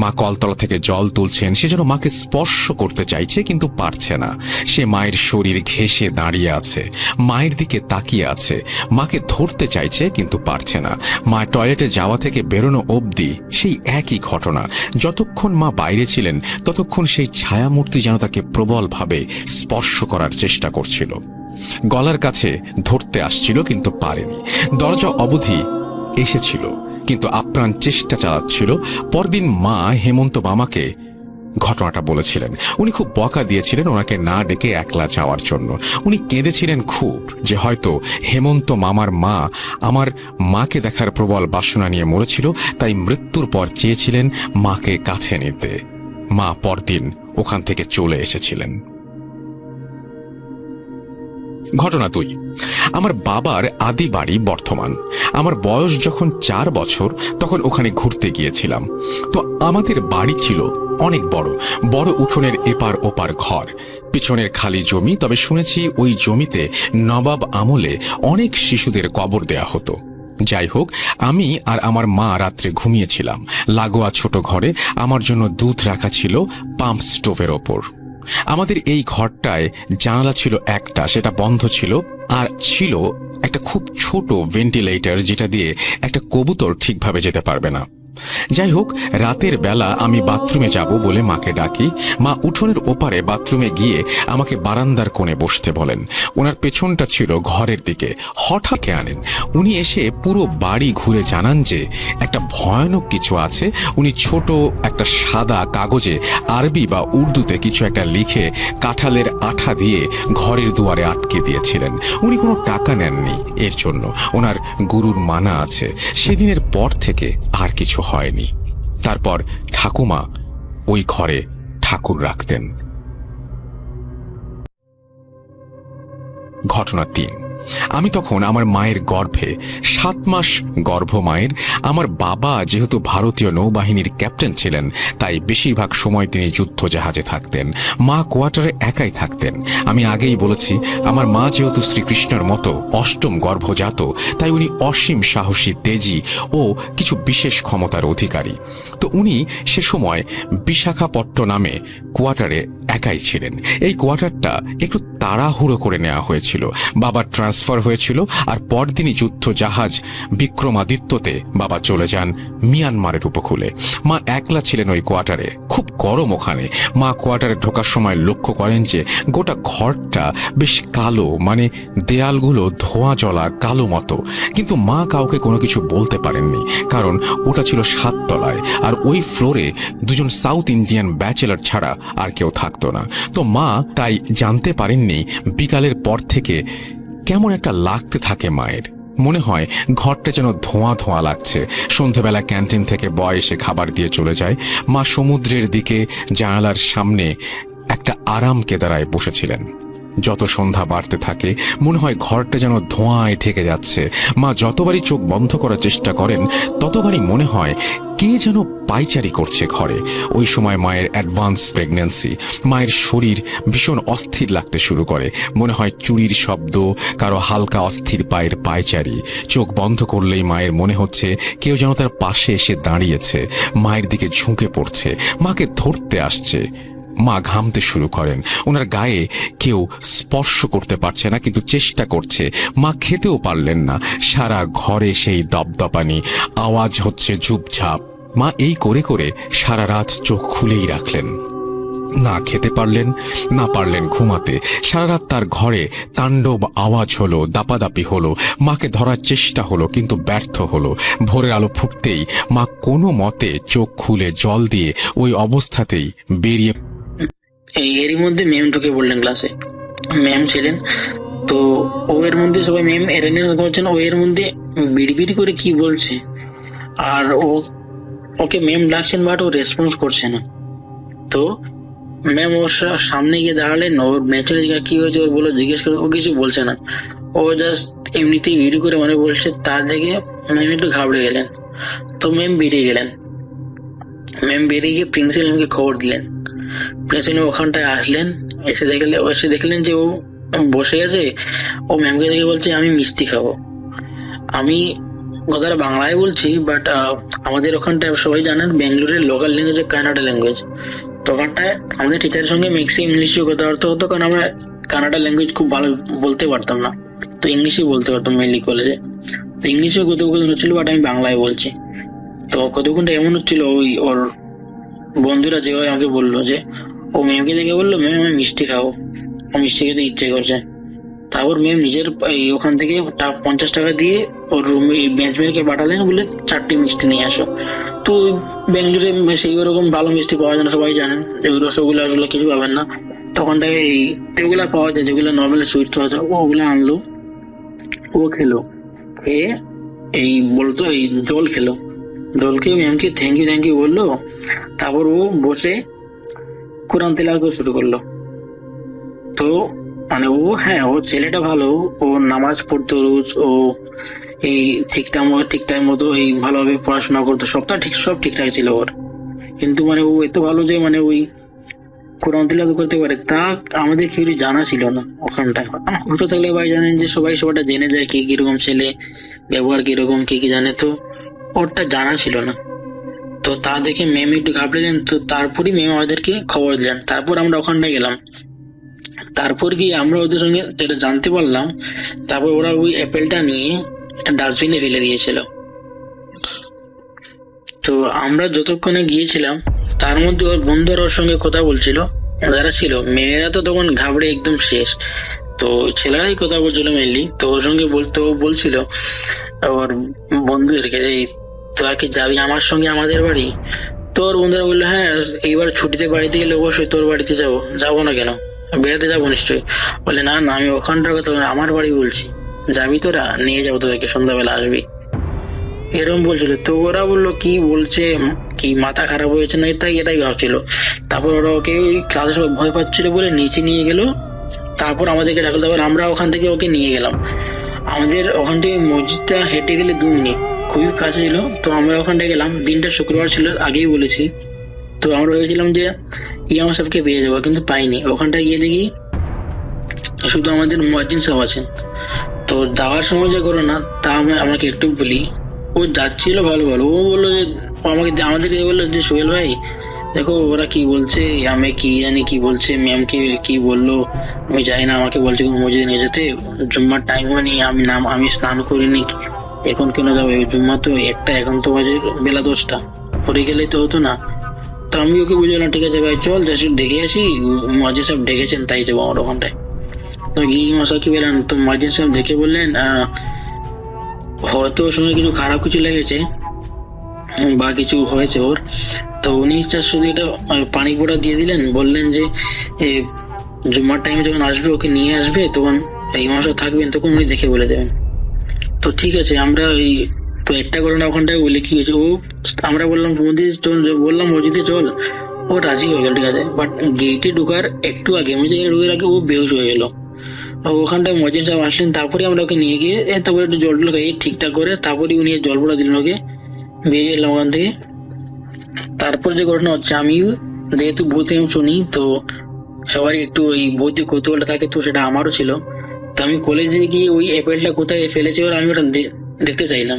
মা কলতলা থেকে জল তুলছেন, সে যেন মাকে স্পর্শ করতে চাইছে কিন্তু পারছে না। সে মায়ের শরীর ঘেঁষে দাঁড়িয়ে আছে, মায়ের দিকে তাকিয়ে আছে, মাকে ধরতে চাইছে কিন্তু পারছে না। মা টয়লেটে যাওয়া থেকে বেরোনো অবধি সেই একই ঘটনা। যতক্ষণ মা বাইরে ছিলেন ততক্ষণ সেই ছায়ামূর্তি যেন তাকে প্রবলভাবে স্পর্শ করার চেষ্টা করছিল। গলার কাছে ধরতে আসছিল কিন্তু পারেনি। দরজা অবধি এসেছিল কিন্তু আপ্রাণ চেষ্টা চালাচ্ছিল। পরদিন মা হেমন্ত মামাকে ঘটনাটা বলেছিলেন। উনি খুব বকা দিয়েছিলেন ওনাকে না ডেকে একলা যাওয়ার জন্য। উনি কেঁদেছিলেন খুব, যে হয়তো হেমন্ত মামার মা আমার মাকে দেখার প্রবল বাসনা নিয়ে মরেছিল, তাই মৃত্যুর পর চেয়েছিলেন মাকে কাছে নিতে। মা পরদিন ওখান থেকে চলে এসেছিলেন। ঘটনা 2। আমার বাবার আদি বাড়ি বর্ধমান। আমার বয়স যখন 4 বছর তখন ওখানে ঘুরতে গিয়েছিলাম। তো আমাদের বাড়ি ছিল অনেক বড় বড়, উঠোনের এপার ওপার ঘর, পিছনের খালি জমি। তবে শুনেছি ওই জমিতে নবাব আমলে অনেক শিশুদের কবর দেয়া হতো। যাই হোক, আমি আর আমার মা রাত্রে ঘুমিয়েছিলাম। লাগোয়া ছোট ঘরে আমার জন্য দুধ রাখা ছিল পাম্প স্টোভের ওপর। আমাদের এই ঘরটায় জানালা ছিল একটা, সেটা বন্ধ ছিল, আর ছিল একটা খুব ছোট ভেন্টিলেটর, যেটা দিয়ে একটা কবুতর ঠিকভাবে যেতে পারবে না। যাই হোক, রাতের বেলা আমি বাথরুমে যাব বলে মাকে ডাকি। মা উঠোনের ওপারে বাথরুমে গিয়ে আমাকে বারান্দার কোণে বসতে বলেন। ওনার পেছনটা ছিল ঘরের দিকে। হঠাৎ আনেন উনি, এসে পুরো বাড়ি ঘুরে জানান যে একটা ভয়ানক কিছু আছে। উনি ছোট একটা সাদা কাগজে আরবি বা উর্দুতে কিছু একটা লিখে কাঁঠালের আঠা দিয়ে ঘরের দুয়ারে আটকে দিয়েছিলেন। উনি কোনো টাকা নেননি এর জন্য, ওনার গুরুর মানা আছে। সেদিনের পর থেকে আর কিছু হয়নি। তারপর ঠাকুমা ওই ঘরে ঠাকুর রাখতেন। ঘটনা 3। আমি তখন আমার মায়ের গর্ভে, 7 মাস গর্ভ মায়ের। আমার বাবা যেহেতু ভারতীয় নৌবাহিনীর ক্যাপ্টেন ছিলেন, তাই বেশিরভাগ সময় তিনি যুদ্ধজাহাজে থাকতেন। মা কোয়ার্টারে একাই থাকতেন। আমি আগেই বলেছি, আমার মা যেহেতু শ্রীকৃষ্ণের মতো অষ্টম গর্ভজাত, তাই উনি অসীম সাহসী, তেজি ও কিছু বিশেষ ক্ষমতার অধিকারী। তো উনি সে সময় বিশাখাপট্টনমে কোয়ার্টারে একাই ছিলেন। এই কোয়ার্টারটা একটু তাড়াহুড়ো করে নেওয়া হয়েছিল। বাবার ট্রান্সফার হয়েছিল, আর পরদিনই যুদ্ধ জাহাজ বিক্রমাদিত্যতে বাবা চলে যান মিয়ানমারের উপকূলে। মা একলা ছিলেন ওই কোয়ার্টারে। খুব গরম ওখানে। মা কোয়ার্টারে ঢোকার সময় লক্ষ্য করেন যে গোটা ঘরটা বেশ কালো, মানে দেয়ালগুলো ধোঁয়া জ্বলা কালো মতো। কিন্তু মা কাউকে কোনো কিছু বলতে পারেননি, কারণ ওটা ছিল 7 তলায়, আর ওই ফ্লোরে 2জন সাউথ ইন্ডিয়ান ব্যাচেলার ছাড়া আর কেউ থাকতো না। তো মা তাই জানতে পারেননি বিকালের পর থেকে কেমন একটা লাগতে থাকে মায়ের। মনে হয় ঘরটা যেন ধোঁয়া ধোঁয়া লাগছে। সন্ধেবেলা ক্যান্টিন থেকে বয় এসে খাবার দিয়ে চলে যায়। মা সমুদ্রের দিকে জানালার সামনে একটা আরাম কেদারায় বসেছিলেন। যত সন্ধ্যা বাড়তে থাকে মনে হয় ঘরটা যেন ধোঁয়ায় ঢেকে যাচ্ছে। মা যতবারই চোখ বন্ধ করার চেষ্টা করেন ততবারই মনে হয় কে যেন পায়চারি করছে ঘরে। ওই সময় মায়ের অ্যাডভান্স প্রেগন্যান্সি। মায়ের শরীর ভীষণ অস্থির লাগতে শুরু করে। মনে হয় চুরির শব্দ, কারো হালকা অস্থির পায়ের পায়চারি। চোখ বন্ধ করলেই মায়ের মনে হচ্ছে কেউ যেন তার পাশে এসে দাঁড়িয়েছে, মায়ের দিকে ঝুঁকে পড়ছে, মাকে ধরতে আসছে। মা ঘামতে শুরু করেন। ওনার গায়ে কেউ স্পর্শ করতে পারছে না, কিন্তু চেষ্টা করছে। মা খেতেও পারলেন না। সারা ঘরে সেই দপদপানি, আওয়াজ হচ্ছে ঝুপঝাপ। মা এই করে করে সারা রাত চোখ খুলেই রাখলেন। না খেতে পারলেন, না পারলেন ঘুমাতে। সারা রাত তার ঘরে তাণ্ডব আওয়াজ হলো, দাপাদাপি হলো। মাকে ধরার চেষ্টা হলো, কিন্তু ব্যর্থ হলো। ভোরের আলো ফুটতেই মা কোনো মতে চোখ খুলে জল দিয়ে ওই অবস্থাতেই বেরিয়ে। এরই মধ্যে ম্যাম ঢুকে বললেন ক্লাসে। ম্যাম ছিলেন তো, ও এর মধ্যে সবাই ম্যাম অ্যাটেন্ডেন্স করছেন, ও এর মধ্যে বিড়বিড় করে কি বলছে। আর ওকে ম্যাম ডাকছেন, বাট ও রেসপন্স করছে না। তো ম্যাম ওর সামনে গিয়ে দাঁড়ালেন। ওর ন্যাচারাল কি হয়েছে ওর বলে জিজ্ঞেস করে, ও কিছু বলছে না। ও জাস্ট এমনিতেই ভিডিও করে মানে বলছে। তা থেকে ম্যাম একটু ঘাবড়ে গেলেন। তো ম্যাম বেরিয়ে গেলেন। ম্যাম বেরিয়ে গিয়ে প্রিন্সিপাল ম্যামকে খবর দিলেন। প্রিন্সিপাল ওখানটায় আসলেন। এসে দেখলেন যে ও বসে আছে। ও ম্যামকে দেখে বলছে, আমি মিষ্টি খাবো। আমি কথাটা বাংলায় বলছি, বাট আমাদের ওখানটায় সবাই জানেন ব্যাঙ্গালোরের লোকাল ল্যাঙ্গুয়েজ কানাডা ল্যাঙ্গুয়েজ। তো ওখানটায় আমাদের টিচারের সঙ্গে ম্যাক্সিমাম ইংলিশে কথাবার্তা হতো, কারণ আমরা কানাডা ল্যাঙ্গুয়েজ খুব ভালো বলতে পারতাম না। তো ইংলিশই বলতে পারতাম মেনলি কলেজে। তো ইংলিশে কথোপকথন হচ্ছিল, বাট আমি বাংলায় বলছি। তো কতক্ষণটা এমন হচ্ছিল, ওর বন্ধুরা যেভাবে আমাকে বললো যে, ও ম্যামকে দেখে বললো, ম্যাম আমি মিষ্টি খাবো, ও মিষ্টি খেতে ইচ্ছে করছে। তারপর ম্যাম নিজের ওখান থেকে 50 টাকা দিয়ে ওর রুমে বেঞ্চম্যানকে পাঠালেন, বলে 4টি মিষ্টি নিয়ে আসো। তো ব্যাঙ্গালোরে সেই ওরকম ভালো মিষ্টি পাওয়া যায় না, সবাই জানেন। রসগোল্লা রসগোল্লা কিছু পাবেন না তখনটায়। যেগুলা পাওয়া যায়, যেগুলো নর্মাল সুইট পাওয়া যায়, ওগুলো আনলো। ও খেলো, খেয়ে বলতো জল খেলো। জল খেয়ে ম্যামকে থ্যাংক ইউ বললো। তারপর ও বসে কোরআন তেলাওয়াত করা শুরু করলো। তো মানে ও ছেলেটা ভালো, ও নামাজ পড়তো রোজ, ও ঠিকঠাক মতো ভালোভাবে পড়াশোনা করতো, সব ঠিকঠাক ছিল ওর। কিন্তু মানে ও এত ভালো যে মানে কোরআন তিলাওয়াত করতে পারে, তা আমাদের কেউ জানা ছিল না ওখানটায়। ছোট থাকলে ভাই জানেন যে সবাই সবাইটা জেনে যায় কি কিরকম ছেলে, ব্যবহার কিরকম, কি জানে। তো ওরটা জানা ছিল না। তো তা দেখে ম্যাম একটু ঘাবড়েলেন। তো তারপরই ম্যাম আমাদেরকে খবর দিলেন। তারপর আমরা ওখানটায় গেলাম। তারপর গিয়ে আমরা ওদের সঙ্গে যেটা জানতে পারলাম, তারপর ওরা ওই অ্যাপেলটা নিয়ে একটা ডাস্টবিনে ফেলে দিয়েছিল। তো আমরা যতক্ষণে গিয়েছিলাম তার মধ্যে ওর বন্ধুরা ওর সঙ্গে কথা বলছিল, যারা ছিল। মেয়েরা তো তখন ঘাবড়ে একদম শেষ। তো ছেলেরাই কথা বলছিল মেনলি। তো ওর সঙ্গে বলছিল ওর বন্ধুদেরকে, তোরা কি যাবি আমার সঙ্গে আমাদের বাড়ি? তোর বন্ধুরা বললো, হ্যাঁ এইবার ছুটিতে বাড়িতে গেলে অবশ্যই তোর বাড়িতে যাবো না কেন, বেড়াতে যাবো নিশ্চয়ই। বলে, না না আমি ওখানটার কথা আমার বাড়ি বলছি, যাবি তোরা, নিয়ে যাবো তোদেরকে, সন্ধ্যাবেলা আসবি, এরকম বলছিল। তো ওরা বললো কি বলছে, কি মাথা খারাপ হয়েছে না, এটাই ভাবছিল। তারপর ওরা ওকে ওই ক্লাসে সবাই ভয় পাচ্ছিল বলে নিচে নিয়ে গেল। তারপর আমাদেরকে ডাকলো। তারপর আমরা ওখান থেকে ওকে নিয়ে গেলাম। আমাদের ওখান থেকে মসজিদটা হেঁটে গেলে 2 মিনিট, খুবই কাছে ছিল। তো আমরা ওখানটায় গেলাম। দিনটা শুক্রবার ছিল, আগেই বলেছি। তো আমরা ভেবেছিলাম যে ইমাম সাহেবকে পেয়ে যাবো, কিন্তু পাইনি। ওখানটায় গিয়ে দেখি শুধু আমাদের মুয়াজ্জিন সাহেব আছেন। তো যাওয়ার সময় যে করো না, তা আমাকে একটু বলি। ও যাচ্ছিল ভালো। ও বললো যে আমাদেরকে বললো যে, সোহেল ভাই দেখো ওরা কি বলছে, আমি কি জানি কি বলছে, ম্যামকে কি বললো আমি জানি না, আমাকে বলছে মসজিদে নিয়ে যেতে, জুম্মার টাইম হয়নি, আমি স্নান করিনি, এখন কেন যাবো, জুম্মা তো 1টা, এখন তো বাজে বেলা 10টা, পরে গেলেই তো হতো না। তো আমি ওকে বুঝলাম, ঠিক আছে ভাই চল যাচ্ছি, দেখে আসি, মুয়াজ্জিন সাহেব ডেকেছেন তাই যাবো আমার ওখানটায়। তো গিয়ে মশা কি বললেন, তো মুয়াজ্জিন সাহেব দেখে বললেন হয়তো ওর সঙ্গে কিছু খারাপ কিছু লেগেছে বা কিছু হয়েছে ওর। তো উনি শুধু এটা পানি পোড়া দিয়ে দিলেন, বললেন যে জুম্মার টাইমে যখন আসবে ওকে নিয়ে আসবে, তখন এই মাসে থাকবেন, তখন উনি দেখে বলে দেবেন। তো ঠিক আছে, আমরা ওই তো একটা ঘটনা ওখানটায় বলি কি হয়েছে। ও আমরা বললাম মসজিদে চল, বললাম মসজিদে চল, ও রাজি হয়ে গেল, ঠিক আছে। বাট গেটে ঢোকার একটু আগে, মসজিদে ঢোকার আগে ও বেহুশ হয়ে গেল। ওখানটায় মসজিদ সাহেব আসলেন, তারপরে আমরা ওকে নিয়ে গিয়ে তারপরে একটু জল টল খাইয়ে ঠিকঠাক করে তারপরে উনি জল পড়া দিলেন ওকে, বেরিয়ে এলাম ওখান থেকে। তারপর যে ঘটনা হচ্ছে, আমি যেহেতু ভূত শুনি, তো সবারই একটু ওই ভূত কৌতূহলটা থাকে, তো সেটা আমারও ছিল। তো আমি কলেজে গিয়ে ওই অ্যাপেলটা কোথায় ফেলেছে ওরা, আমি ওটা দেখতে চাইলাম।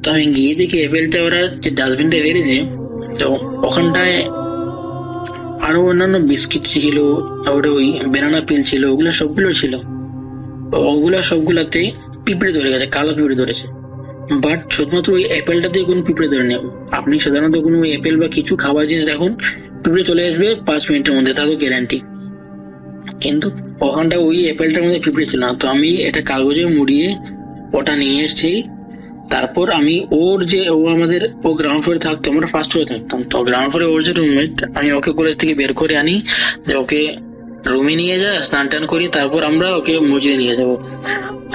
তো আমি গিয়ে দেখি অ্যাপেলটা ওরা যে ডাস্টবিনটা ফেলেছে, তো ওখানটায় আরো অন্যান্য বিস্কিট ছিল, তারপরে ওই বেনানা পিল ছিল, ওগুলো সবগুলো ছিল। ওগুলা সবগুলাতে পিঁপড়ে ধরে গেছে, কালো পিঁপড়ে ধরেছে। বাট শুধুমাত্র ওই অ্যাপেলটাতে কোনো পিঁপড়ে ধরেনি। আপনি সাধারণত কোনো অ্যাপেল বা কিছু খাবার জিনিস রাখুন, পিঁপড়ে চলে আসবে 5 মিনিটের মধ্যে, তারও গ্যারান্টি। কিন্তু ওখানটা ওই অ্যাপেলটার মধ্যে পিঁপড়ে ছিল না। তো আমি এটা কাগজে মুড়িয়ে ওটা নিয়ে এসেছি। তারপর আমি ও গ্রাউন্ড ফ্লোরে থাকতো, আমরা ফার্স্ট ফ্লোরে থাকতাম। তো গ্রাউন্ড ফ্লোরে ওর যে রুমমেট, আমি ওকে কলেজ থেকে বের করে আনি যে ওকে রুমে নিয়ে যা, স্নান টান করি, তারপর আমরা ওকে মসজিদে নিয়ে যাবো।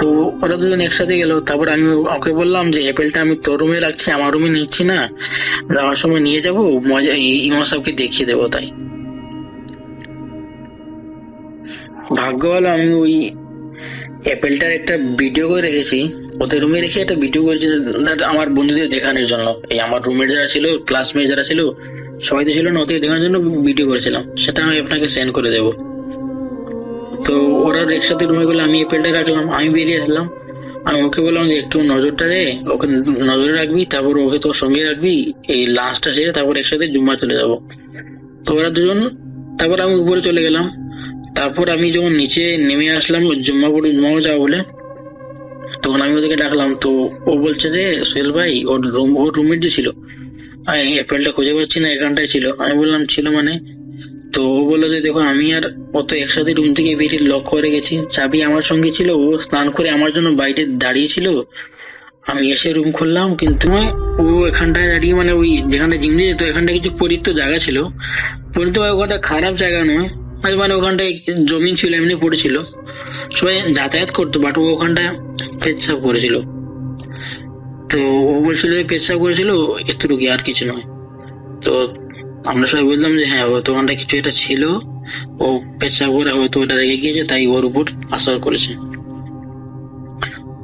তো ওরা দুজন একসাথে গেল। তারপর আমি ওকে বললাম যে অ্যাপেলটা আমি তোর রুমে রাখছি, আমার রুমে নিচ্ছি না, যাওয়ার সময় নিয়ে যাবো, মজা ইমাম সাহেবকে দেখিয়ে দেবো। তাই ভাগ্য ভালো, আমি ওই অ্যাপেলটার একটা ভিডিও করে রেখেছি, ওদের রুমে রেখে একটা ভিডিও করেছি আমার বন্ধুদের দেখানোর জন্য। এই আমার রুমমেট যারা ছিল, ক্লাসমেট যারা ছিল, সবাই তো ছিল না, ওদের দেখানোর জন্য ভিডিও করেছিলাম। সেটা আমি আপনাকে সেন্ড করে দেবো। তো ওরা একসাথে রুমে গেলে আমি অ্যাপেলটা রাখলাম, আমি বেরিয়ে আসলাম। আমি ওকে বললাম যে একটু নজরটা দে, ওকে নজরে রাখবি, তারপর ওকে তোর সঙ্গে রাখবি, এই লাঞ্চটা সেরে তারপর একসাথে জুম্মা চলে যাব। তো ওরা দুজন, তারপর আমি উপরে চলে গেলাম। তারপর আমি যখন নিচে নেমে আসলাম জুম্মা যাওয়া বলে, তখন আমি ওদেরকে ডাকলাম। তো ও বলছে যে সোহেল ভাই, ওর রুমমেট যে ছিল, অ্যাপেলটা খুঁজে পাচ্ছি না, এখানটায় ছিল। আমি বললাম ছিল মানে? তো ও বললো যে দেখো, আমি আর ও তো একসাথে রুম থেকে বেরিয়ে লক করে গেছি, চাবি আমার সঙ্গে ছিল, ও স্নান করে আমার জন্য বাইরে দাঁড়িয়ে ছিল, আমি এসে রুম খুললাম, কিন্তু ও এখানটায় দাঁড়িয়ে, মানে ওই যেখানে জিম দিয়ে যেত, এখানটা কিছু পরিত্য জায়গা ছিল, পরিত্য ওখানটা খারাপ জায়গা নয়, মানে ওখানটায় জমি ছিল, এমনি পড়েছিল, সবাই যাতায়াত করতো, বাট ও ওখানটায় পেচ্ছাপ করেছিল। তো ও বলছিল পেচ্ছাপ করেছিল এতটুকু, আর কিছু নয়। তো আমরা সবাই বললাম যে হ্যাঁ, হয়তো ওখানটা কিছু এটা ছিল, ও পেচ্ছাপ করে হয়তো ওটা রেগে গিয়েছে, তাই ওর উপর আসর করেছে।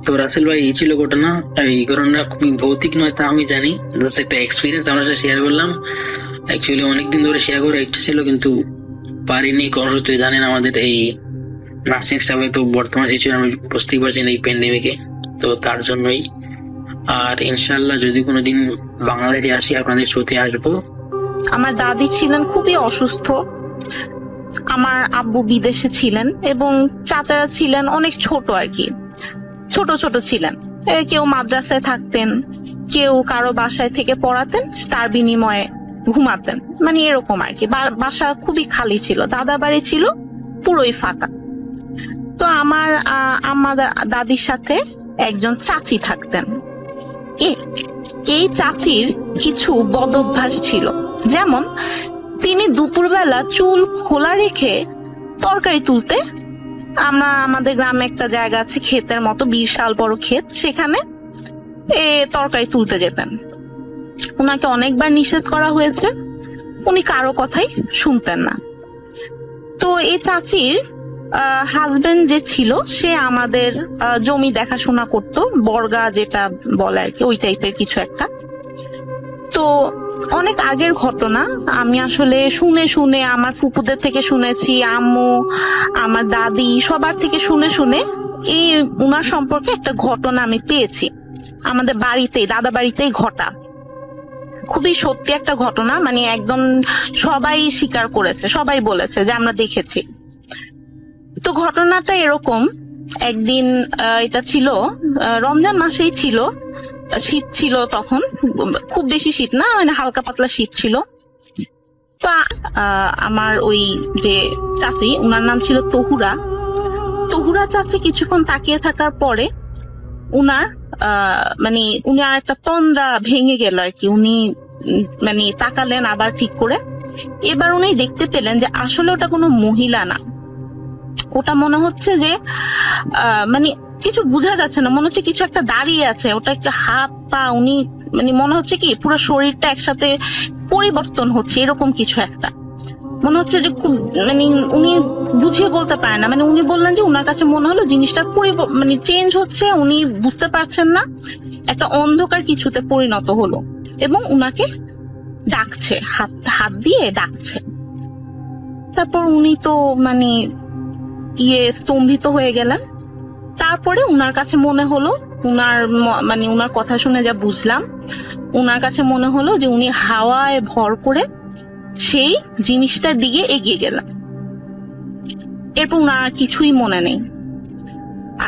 তো রাসেল ভাই, এই ছিল ঘটনা। এই ঘটনা খুবই ভৌতিক নয় তা আমি জানি, জাস্ট একটা এক্সপিরিয়েন্স আমরা শেয়ার করলাম। অ্যাকচুয়ালি অনেকদিন ধরে শেয়ার করার ইচ্ছা ছিল, কিন্তু পারিনি। কর্মসূত্রে জানেন আমাদের এই নার্সিং স্টাফে তো বর্তমান সিচুয়েশন আমি বুঝতেই পারছেন এই প্যান্ডেমিকে, তো তার জন্যই। আর ইনশাল্লাহ যদি কোনোদিন বাংলাদেশে আসি, আপনাদের শোতে আসবো। আমার দাদি ছিলেন খুবই অসুস্থ, আমার আব্বু বিদেশে ছিলেন, এবং চাচারা ছিলেন অনেক ছোট আর কি, ছোট ছোট ছিলেন। কেউ মাদ্রাসায় থাকতেন, কেউ কারো বাসায় থেকে পড়াতেন, তার বিনিময়ে ঘুমাতেন, মানে এরকম আর কি। বাসা খুবই খালি ছিল, দাদা বাড়ি ছিল পুরোই ফাঁকা। তো আমার দাদির সাথে একজন চাচি থাকতেন। এই চাচির কিছু বদ অভ্যাস ছিল, যেমন তিনি দুপুরবেলা চুল খোলা রেখে তরকারি তুলতে, আমাদের গ্রামে একটা জায়গা আছে ক্ষেতের মতো, বিশাল বড় ক্ষেত, সেখানে তরকারি তুলতে যেতেন। উনাকে অনেকবার নিষেধ করা হয়েছে, উনি কারো কথাই শুনতেন না। তো এই চাচির হাজবেন্ড যে ছিল, সে আমাদের জমি দেখাশোনা করতো, বর্গা যেটা বলে আর কি, ওই টাইপের কিছু একটা। তো অনেক আগের ঘটনা, আমি আসলে শুনে শুনে, আমার ফুপুদের থেকে শুনেছি, আম্মু, আমার দাদি, সবার থেকে শুনে শুনে এই উনার সম্পর্কে একটা ঘটনা আমি পেয়েছি, আমাদের বাড়িতেই, দাদা বাড়িতেই ঘটা। খুবই সত্যি একটা ঘটনা, মানে একদম সবাই স্বীকার করেছে, সবাই বলেছে যে আমরা দেখেছি। তো ঘটনাটা এরকম, একদিন এটা ছিল রমজান মাসেই ছিল, শীত ছিল তখন, খুব বেশি শীত না, মানে হালকা পাতলা শীত ছিল। তো আমার ওই যে চাচি, উনার নাম ছিল তহুরা চাচি কিছুক্ষণ তাকিয়ে থাকার পরে উনার উনার একটা তন্দ্রা ভেঙে গেল আর কি। উনি মানে তাকালেন আবার ঠিক করে, এবার উনি দেখতে পেলেন যে আসলে ওটা কোনো মহিলা না, ওটা মনে হচ্ছে যে কিছু বোঝা যাচ্ছে না, মনে হচ্ছে কিছু একটা দাঁড়িয়ে আছে, ওটা একটা হাত পা, উনি মানে মনে হচ্ছে কি পুরো শরীরটা একসাথে পরিবর্তন হচ্ছে, এরকম কিছু একটা মনে হচ্ছে যে খুব মানে উনি বুঝিয়ে বলতে পারেন না। মানে উনি বললেন যে উনার কাছে মনে হলো জিনিসটা মানে চেঞ্জ হচ্ছে, উনি বুঝতে পারছেন না, একটা অন্ধকার কিছুতে পরিণত হলো এবং উনাকে ডাকছে, হাত দিয়ে ডাকছে। তারপর উনি তো মানে স্তম্ভিত হয়ে গেলেন। তারপরে উনার কাছে মনে হলো, মানে উনার কথা শুনে যা বুঝলাম, উনার কাছে মনে হলো যে উনি হাওয়ায় ভর করে সেই জিনিসটার দিকে এগিয়ে গেলেন। এরপর উনার কিছুই মনে নেই।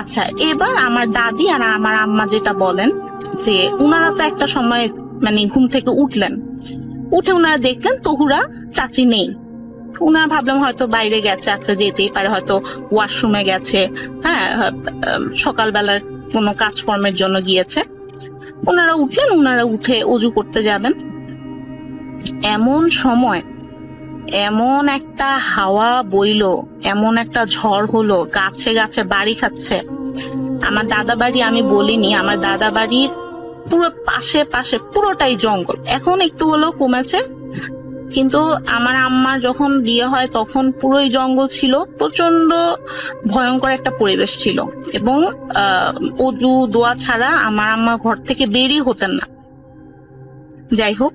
আচ্ছা, এবার আমার দাদি আর আমার আম্মা যেটা বলেন যে উনারা তো একটা সময় মানে ঘুম থেকে উঠলেন, উঠে উনারা দেখলেন তহুরা চাচি নেই। উনারা ভাবলাম হয়তো বাইরে গেছে, আচ্ছা যেতেই পারে, হয়তো ওয়াশরুমে গেছে, হ্যাঁ সকালবেলার কোনো কাজকর্মের জন্য গিয়েছে। ওনারা উঠলেন, ওনারা উঠে অজু করতে যাবেন, এমন সময় এমন একটা হাওয়া বইলো, এমন একটা ঝড় হলো, গাছে গাছে বাড়ি খাচ্ছে। আমার দাদা বাড়ি আমি বলিনি, আমার দাদা বাড়ির পুরো পাশে পাশে পুরোটাই জঙ্গল, এখন একটু হলেও কমেছে, কিন্তু আমার আম্মার যখন বিয়ে হয় তখন পুরোই জঙ্গল ছিল, প্রচন্ড ভয়ঙ্কর একটা পরিবেশ ছিল এবং অজু দোয়া ছাড়া আমার আম্মা ঘর থেকে বেরই হতেন না। যাই হোক,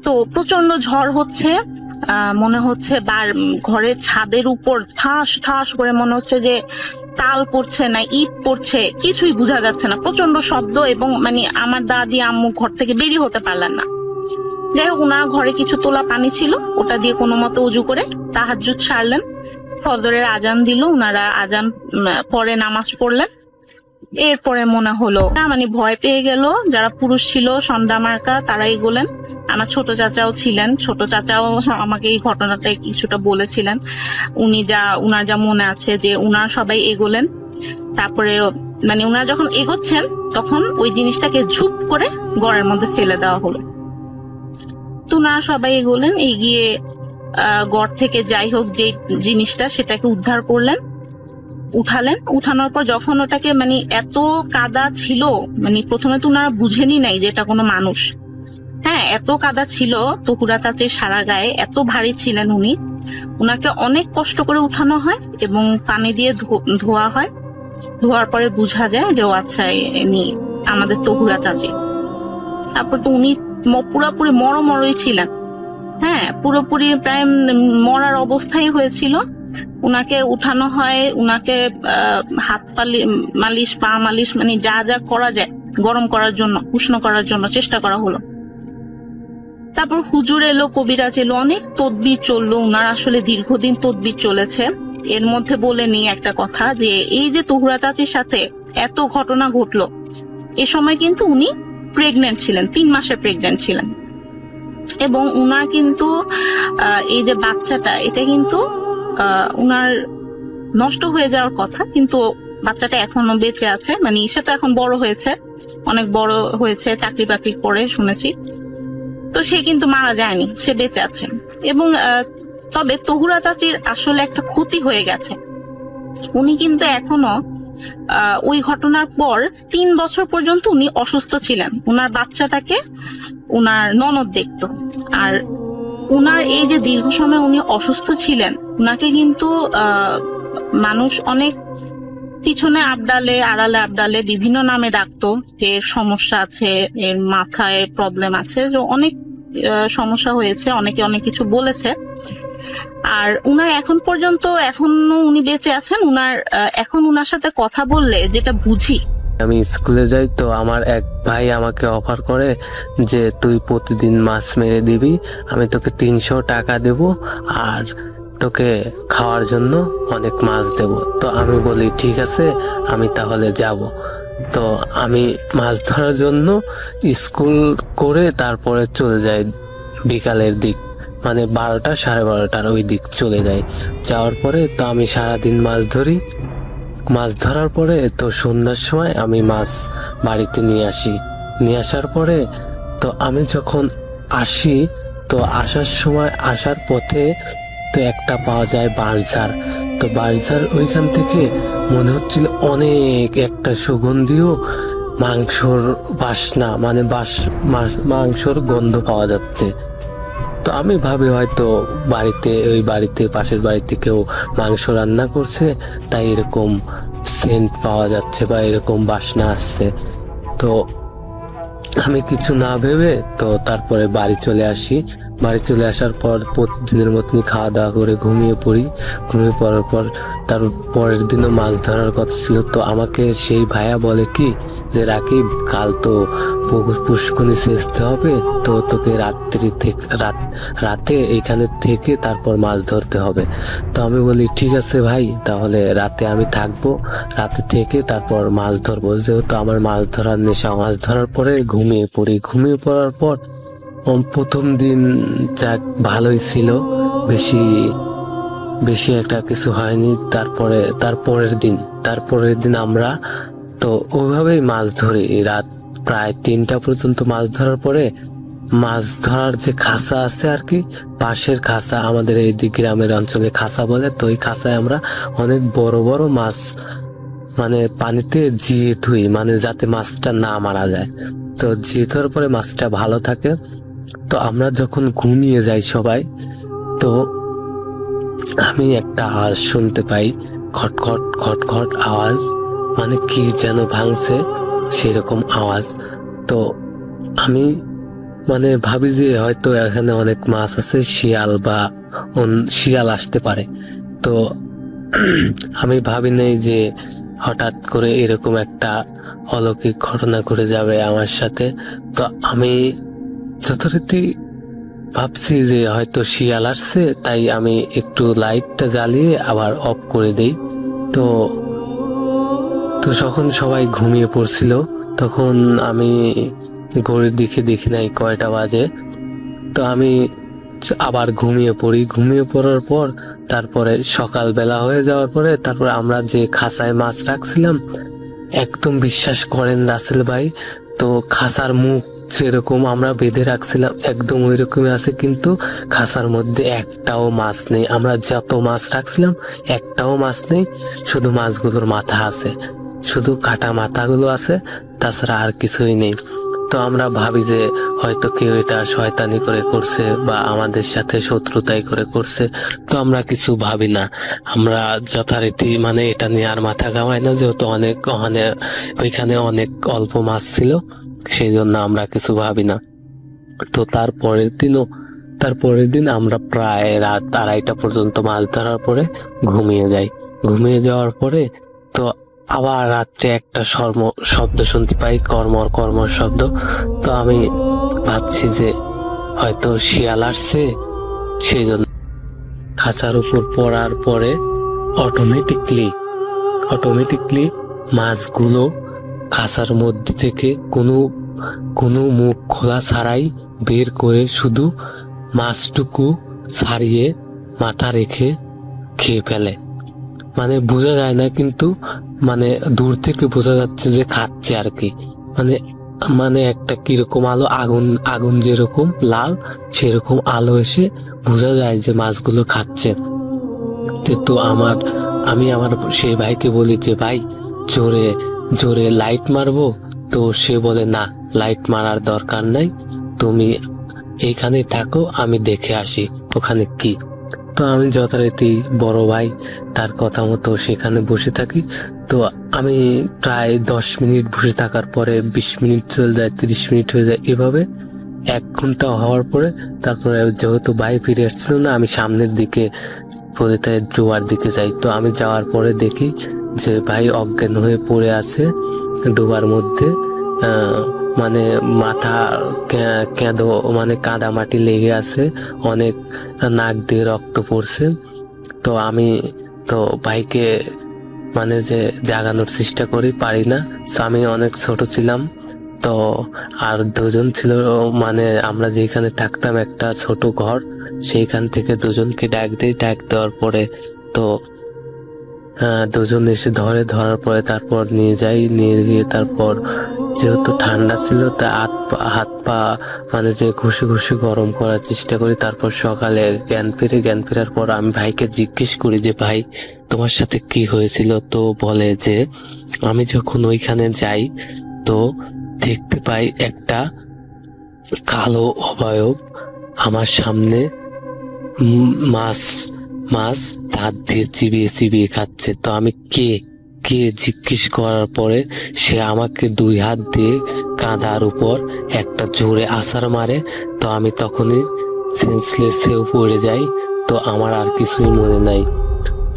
তো প্রচন্ড ঝড় হচ্ছে, মনে হচ্ছে ঘরের ছাদের উপর ঠাস ঠাস করে মনে হচ্ছে যে তাল পড়ছে না ইট পড়ছে, কিছুই বোঝা যাচ্ছে না, প্রচন্ড শব্দ এবং মানে আমার দাদি আম্মু ঘর থেকে বেরিয়ে হতে পারলেন না। যাই হোক, ওনার ঘরে কিছু তোলা পানি ছিল, ওটা দিয়ে কোনো মতো উজু করে তাহাজ্জুদ সারলেন, ফজরের আজান দিল, ওনারা আজান পরে নামাজ পড়লেন। এরপরে মনে হলো মানে ভয় পেয়ে গেল, যারা পুরুষ ছিল সন্ধ্যা মার্কা তারা এগোলেন। আমার ছোট চাচাও ছিলেন, ছোট চাচাও আমাকে এই ঘটনাটা কিছুটা বলেছিলেন, উনার যা মনে আছে যে উনার সবাই এগোলেন। তারপরে মানে উনারা যখন এগোচ্ছেন তখন ওই জিনিসটাকে ঝুপ করে ঘরের মধ্যে ফেলে দেওয়া হলো। তো উনারা সবাই এগোলেন, এগিয়ে ঘর থেকে যাই হোক যে জিনিসটা সেটাকে উদ্ধার করলেন, উঠালেন। উঠানোর পর যখন ওটাকে মানে এত কাদা ছিল, মানে প্রথমে তো উনারা বুঝেনি নাই যে এটা কোনো মানুষ, হ্যাঁ এত কাদা ছিল, তহুরা চাচির সারা গায়ে এত ভারী ছিলেন উনি। উনাকে অনেক কষ্ট করে উঠানো হয় এবং পানি দিয়ে ধোয়া হয়, ধোয়ার পরে বোঝা যায় যে ও আচ্ছা এমনি আমাদের তহুরা চাচি। তারপর তো উনি পুরোপুরি মরমরই ছিলেন, হ্যাঁ পুরোপুরি প্রায় মরার অবস্থায় হয়েছিল। উনাকে উঠানো হয়, উনাকে হাত মালিশ পা মালিশ মানে যা যা করা যায় গরম করার জন্য, উষ্ণ করার জন্য চেষ্টা করা হলো। তারপর হুজুর এলো, কবিরাজ এলো, অনেক তদবির চললো। উনার আসলে দীর্ঘদিন তদবির চলেছে। এর মধ্যে বলে নিই একটা কথা, যে এই যে তহুরা চাচির সাথে এত ঘটনা ঘটলো, এ সময় কিন্তু উনি প্রেগনেন্ট ছিলেন, 3 মাসের প্রেগনেন্ট ছিলেন এবং উনার কিন্তু এই যে বাচ্চাটা এটা কিন্তু উনার নষ্ট হয়ে যাওয়ার কথা, কিন্তু বাচ্চাটা এখনো বেঁচে আছে। মানে সে তো এখন বড় হয়েছে, অনেক বড় হয়েছে, চাকরি বাকরি করে শুনেছি, তো সে কিন্তু মারা যায়নি, সে বেঁচে আছে। এবং তবে তহুরা চাচির আসলে একটা ক্ষতি হয়ে গেছে, উনি কিন্তু এখনো ওই ঘটনার পর 3 বছর পর্যন্ত উনি অসুস্থ ছিলেন। উনার বাচ্চাটাকে উনার ননদ দেখত, আর উনার এই যে দীর্ঘ সময় উনি অসুস্থ ছিলেন, উনাকে কিন্তু মানুষ অনেক পিছনে আবডালে আড়ালে আবডালে বিভিন্ন নামে ডাকতো, এর সমস্যা আছে, এর মাথায় প্রবলেম আছে, অনেক সমস্যা হয়েছে, অনেকে অনেক কিছু বলেছে। আর উনার এখন পর্যন্ত এখনো উনি বেঁচে আছেন। এখন উনার সাথে কথা বললে যেটা বুঝি, আমি স্কুলে যাই তো আমার এক ভাই আমাকে অফার করে যে তুই প্রতিদিন মাছ মেরে দিবি, আমি তোকে 300 টাকা দেব আর তোকে খাওয়ার জন্য অনেক মাছ দেব। তো আমি বলি ঠিক আছে, আমি তাহলে যাব। তো আমি মাছ ধরার জন্য স্কুল করে তারপরে চলে যাই বিকালের দিক, মানে 12টা 12:30 ওই দিক চলে যাই। যাওয়ার পরে তো আমি সারাদিন মাছ ধরি, মাছ ধরার পরে তো সন্ধ্যার সময় আমি মাছ বাড়িতে নিয়ে আসি। নিয়ে আসার পরে তো আমি যখন আসি, তো আসার সময় আসার পথে তো একটা পাওয়া যায় বাঁশঝাড়। তো বাজার ওইখান থেকে মনে হচ্ছিল অনেক একটা সুগন্ধীয় মাংসর বাসনা, মানে মাংসর গন্ধ পাওয়া যাচ্ছে। তো আমি ভাবি হয়তো ওই বাড়িতে পাশের বাড়িতে কেউ মাংস রান্না করছে, তাই এরকম সেন্ট পাওয়া যাচ্ছে বা এরকম বাসনা আসছে। তো আমি কিছু না ভেবে তো তারপরে বাড়ি চলে আসি। বাড়ি চলে আসার পর প্রতিদিনের মতনই খাওয়া দাওয়া করে ঘুমিয়ে পড়ি। ঘুমিয়ে পড়ার পর তার পরের দিনও মাছ ধরার কথা ছিল। তো আমাকে সেই ভাইয়া বলে কি যে রাকিব, কাল তো পুষ্করণী সেচতে হবে, তো তোকে রাতে এখানে থেকে তারপর মাছ ধরতে হবে। তো আমি বলি ঠিক আছে ভাই, তাহলে রাতে আমি থাকবো, রাতে থেকে তারপর মাছ ধরবো। যেহেতু আমার মাছ ধরার নেশা, মাছ ধরার পরে ঘুমিয়ে পড়ি। ঘুমিয়ে পড়ার পর প্রথম দিন যাক ভালোই ছিল, বেশি একটা কিছু হয়নি। তারপরের দিন আমরা তো ওইভাবেই মাছ ধরি। রাত প্রায় 3টা পর্যন্ত মাছ ধরার পরে মাছ ধরার যে খাসা আছে আর কি, পাশের খাসা, আমাদের এই গ্রামের অঞ্চলে খাসা বলে, তো ওই খাসায় আমরা অনেক বড় বড় মাছ মানে পানিতে জিয়ে থুই, মানে যাতে মাছটা না মারা যায়। তো জিয়ে থোয়ার পরে মাছটা ভালো থাকে। তো আমরা যখন ঘুমিয়ে যাই সবাই, তো আমি একটা আওয়াজ শুনতে পাই, খটখট খটখট আওয়াজ, মানে কি যেন ভাঙছে সেরকম আওয়াজ। তো আমি মানে ভাবি যে হয়তো এখানে অনেক মাছ আছে, শিয়াল আসতে পারে। তো আমি ভাবি নাই যে হঠাৎ করে এরকম একটা অলৌকিক ঘটনা ঘটে যাবে আমার সাথে। তো আমি যথারীতি ভাবছি যে হয়তো শিয়াল আসছে, তাই আমি একটু লাইটটা জ্বালিয়ে আবার অফ করে দেই। তো যখন সবাই ঘুমিয়ে পড়ছিল, তখন আমি ঘড়ির দিকে দেখি নাই কয়টা বাজে। তো আমি আবার ঘুমিয়ে পড়ি। ঘুমিয়ে পড়ার পর তারপরে সকালবেলা হয়ে যাওয়ার পরে তারপরে আমরা যে খাঁচায় মাছ রাখছিলাম, একদম বিশ্বাস করেন রাসেল ভাই, তো খাঁচার মুখ যেরকম আমরা বেঁধে রাখছিলাম একদম ওই রকমই আছে, কিন্তু খাঁচার মধ্যে একটাও মাছ নেই। আমরা যত মাছ রাখছিলাম একটাও মাছ নেই, শুধু মাছগুলোর মাথা আছে, শুধু কাটা মাথাগুলো আছে, তাছাড়া আর কিছুই নেই। তো আমরা ভাবি যে হয়তো কেউ এটা শয়তানি করে করছে বা আমাদের সাথে শত্রুতাই করে করছে। তো আমরা কিছু ভাবি না, আমরা যথারীতি মানে এটা নিয়ে আর মাথা ঘামাই না, যেহেতু ওইখানে অনেক অল্প মাছ ছিল, সেই জন্য আমরা কিছু ভাবি না। তো তারপরের দিন আমরা প্রায় রাত 2:30টা পর্যন্ত মাছ ধরার পরে ঘুমিয়ে যাই। ঘুমিয়ে যাওয়ার পরে তো আবার রাত্রে একটা শব্দ শুনতে পাই, কর্মর শব্দ। তো আমি ভাবছি যে হয়তো শিয়াল আসছে, সেই জন্য খাঁচার উপর পড়ার পরে অটোমেটিকলি মাছগুলো খাঁচার মধ্যে থেকে কোনো মুখ খোলা ছাড়াই বের করে শুধু মাছটুকু ছাড়িয়ে মাথা রেখে খেয়ে ফেলে। মানে বোঝা যায় না, কিন্তু মানে দূর থেকে বোঝা যাচ্ছে যে খাচ্ছে আর কি। মানে একটা কিরকম আলো, আগুন যেরকম লাল, সেরকম আলো এসে বোঝা যায় যে মাছগুলো খাচ্ছে। তো আমি আমার সেই ভাইকে বলি যে ভাই, জোরে লাইট মারবো। তো সে বলে না, লাইট মারার দরকার নাই, তুমি এইখানে থাকো, আমি দেখে আসি ওখানে কি। তো আমি যথারীতি বড় ভাই তার কথা মতো সেখানে বসে থাকি। তো আমি প্রায় 10 মিনিট বসে থাকার পরে 20 মিনিট চলে যায়, 30 মিনিট হয়ে যায়, এভাবে 1 ঘন্টা হওয়ার পরে তারপরে যেহেতু ভাই ফিরে আসছিল না, আমি সামনের দিকে ডোবার দিকে যাই। তো আমি যাওয়ার পরে দেখি যে ভাই অজ্ঞান হয়ে পড়ে আছে ডোবার মধ্যে, মানে মাথা মানে কাদা মাটি লেগে আছে, অনেক নাক দিয়ে রক্ত পড়ছে। তো আমি তো ভাইকে মানে যে জাগানোর চেষ্টা করি, পারি না। আমি অনেক ছোট ছিলাম, তো আর 2জন ছিল, মানে আমরা যেখানে থাকতাম একটা ছোট ঘর, সেইখান থেকে 2জনকে ডাক দেওয়ার পরে তো 2জন এসে ধরার পরে তারপর নিয়ে গিয়ে তারপর যেহেতু ঠান্ডা ছিল, তা হাত পা মানে যে ঘষে ঘষে গরম করার চেষ্টা করি। তারপর সকালে জ্ঞান ফেরার পর আমি ভাইকে জিজ্ঞেস করি যে ভাই তোমার সাথে কি হয়েছিল। তো বলে যে আমি যখন ওইখানে যাই তো দেখতে পাই একটা কালো অবয়ব আমার সামনে মাছ মাছ দাঁত দিয়ে চিবিয়ে চিবিয়ে খাচ্ছে। তো আমি কে কে জিজ্ঞেস করার পরে সে আমাকে 2 হাত দিয়ে কাঁধার উপর একটা জোরে আছাড় মারে। তো আমি তখনই সেন্সলেস হয়ে পড়ে যাই। তো আমার আর কিছুই মনে নাই।